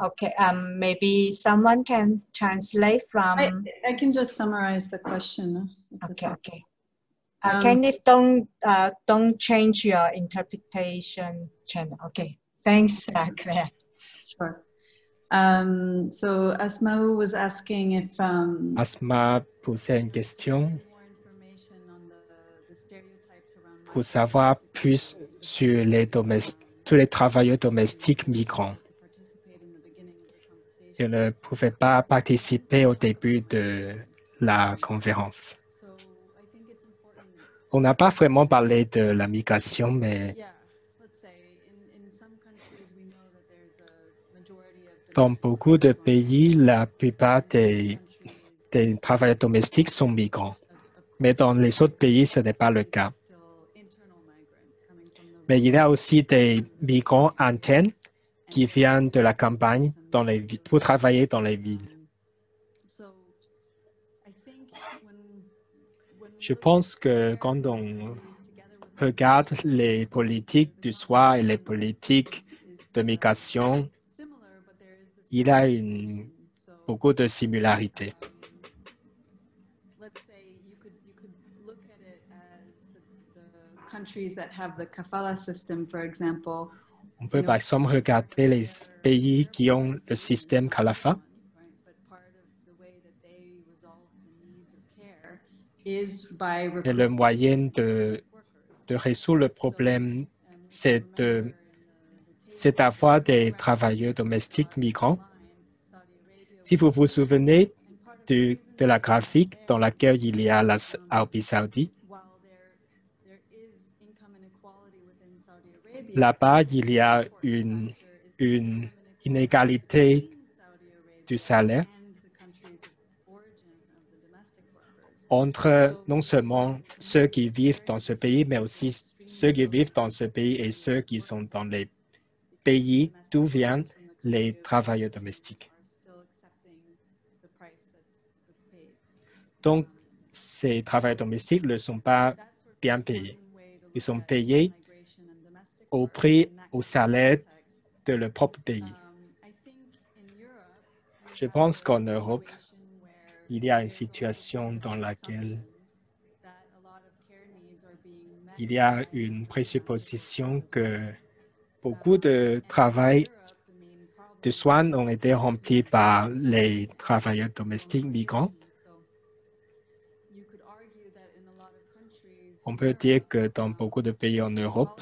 Okay, maybe someone can translate from... I can just summarize the question. Okay. Candice, don't change your interpretation channel. Okay, thanks, Claire. Sure. So Asma was asking if... Asma posait une question pour savoir plus sur tous les travailleurs domestiques migrants. Ils ne pouvaient pas participer au début de la conférence. On n'a pas vraiment parlé de la migration, mais dans beaucoup de pays, la plupart des travailleurs domestiques sont migrants. Mais dans les autres pays, ce n'est pas le cas. Mais il y a aussi des migrants internes qui viennent de la campagne pour travailler dans les villes. Je pense que quand on regarde les politiques du soir et les politiques de migration, il y a beaucoup de similarités. On peut par exemple regarder les pays qui ont le système Kalafa. Et le moyen de résoudre le problème, c'est d'avoir des travailleurs domestiques migrants. Si vous vous souvenez de la graphique dans laquelle il y a l'Arabie Saoudite, là-bas, il y a une inégalité du salaire entre non seulement ceux qui vivent dans ce pays, mais aussi ceux qui vivent dans ce pays et ceux qui sont dans les pays d'où viennent les travailleurs domestiques. Donc, ces travailleurs domestiques ne sont pas bien payés. Ils sont payés au prix, au salaire de leur propre pays. Je pense qu'en Europe, il y a une situation dans laquelle il y a une présupposition que beaucoup de travail de soins ont été remplis par les travailleurs domestiques migrants. On peut dire que dans beaucoup de pays en Europe,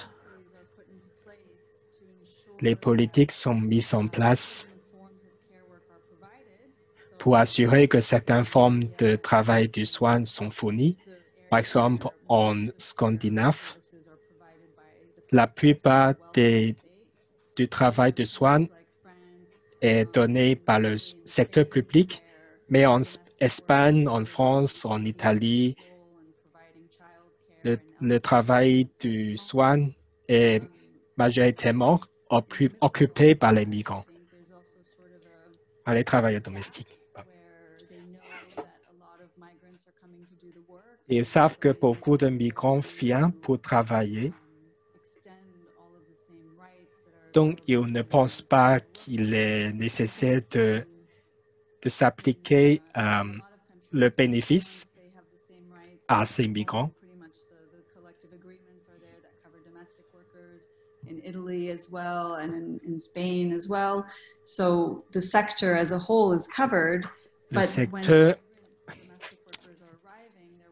les politiques sont mises en place pour assurer que certaines formes de travail du soin sont fournies. Par exemple, en Scandinave, la plupart du travail de soins est donné par le secteur public, mais en Espagne, en France, en Italie, le travail du soin est majoritairement occupé par les migrants, par les travailleurs domestiques. Ils savent que beaucoup de migrants viennent pour travailler, donc ils ne pensent pas qu'il est nécessaire de s'appliquer le bénéfice à ces migrants. In Italy as well, and in Spain as well. So the sector as a whole is covered. Le secteur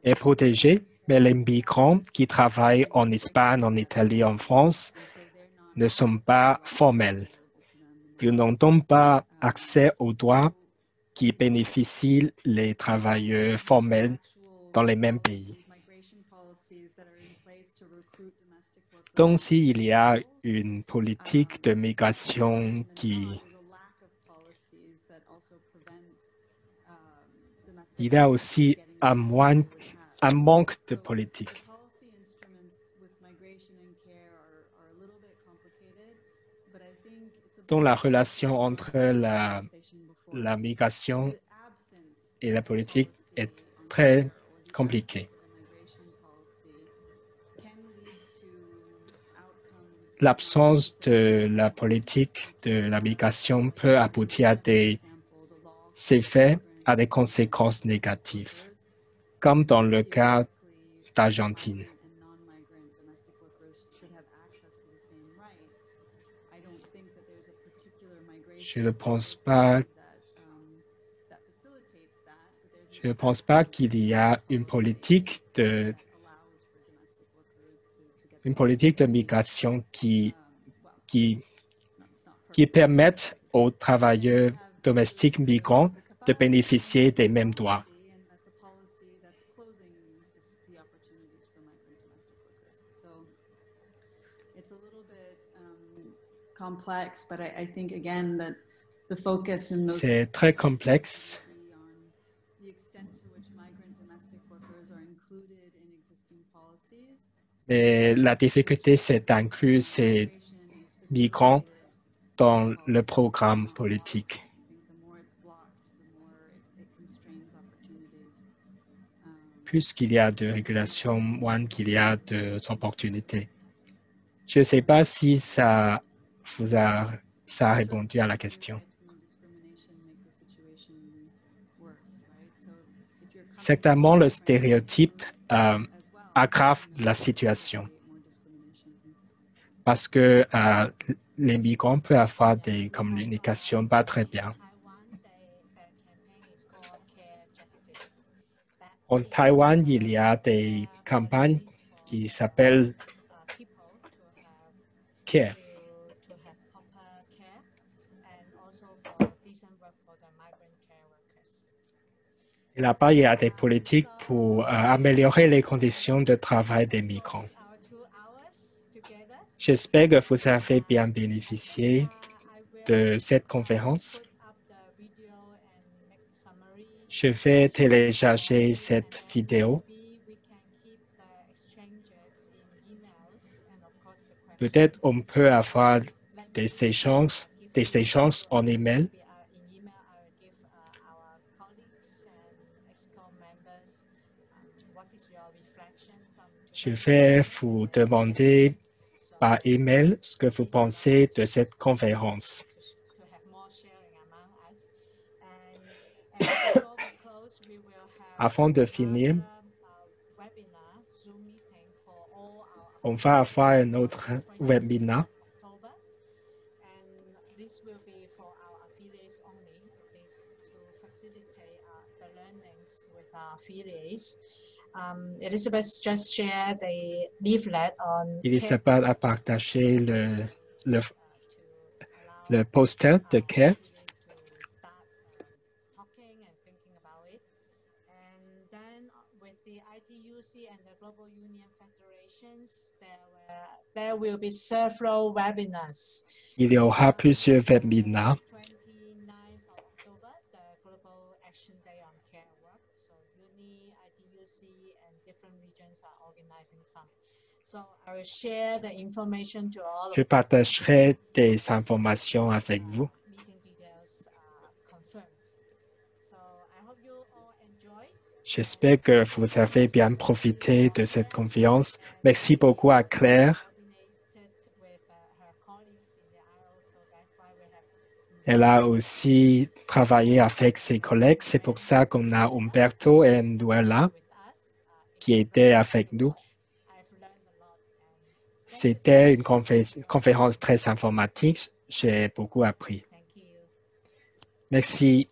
est protégé, mais les migrants qui travaillent en Espagne, en Italie, en France ne sont pas formels. Ils n'ont donc pas accès aux droits qui bénéficient les travailleurs formels dans les mêmes pays. Donc, s'il y a une politique de migration il y a aussi un manque de politique. Donc, la relation entre la migration et la politique est très compliquée. L'absence de la politique de la migration peut aboutir à des effets, à des conséquences négatives, comme dans le cas d'Argentine. Je ne pense pas qu'il y a une politique de migration qui permette aux travailleurs domestiques migrants de bénéficier des mêmes droits. C'est très complexe. Et la difficulté, c'est d'inclure ces migrants dans le programme politique. Plus qu'il y a de régulation, moins qu'il y a d'opportunités. Je ne sais pas si ça a répondu à la question. Certainement, le stéréotype aggrave la situation parce que les migrants peuvent avoir des communications pas très bien. En Taïwan, il y a des campagnes qui s'appellent Care. Et là-bas, il y a des politiques pour améliorer les conditions de travail des migrants. J'espère que vous avez bien bénéficié de cette conférence. Je vais télécharger cette vidéo. Peut-être on peut avoir des échanges en email. Je vais vous demander par email ce que vous pensez de cette conférence. Avant de finir, on va avoir un autre webinaire. Elizabeth just shared a leaflet on Elisabeth a partagé le poster de CARE. There will be several webinars. Il y aura plusieurs webinaires. 29th of October, the Global Action Day on Care Work. So UNI, ITUC, and different regions are organizing some. So I will share the information to all of Je partagerai des informations avec vous. meeting details confirmed. So I hope you all enjoy. J'espère que vous avez bien profité de cette conférence. Merci beaucoup à Claire. Elle a aussi travaillé avec ses collègues. C'est pour ça qu'on a Umberto et Nduela qui étaient avec nous. C'était une conférence très informatique. J'ai beaucoup appris. Merci.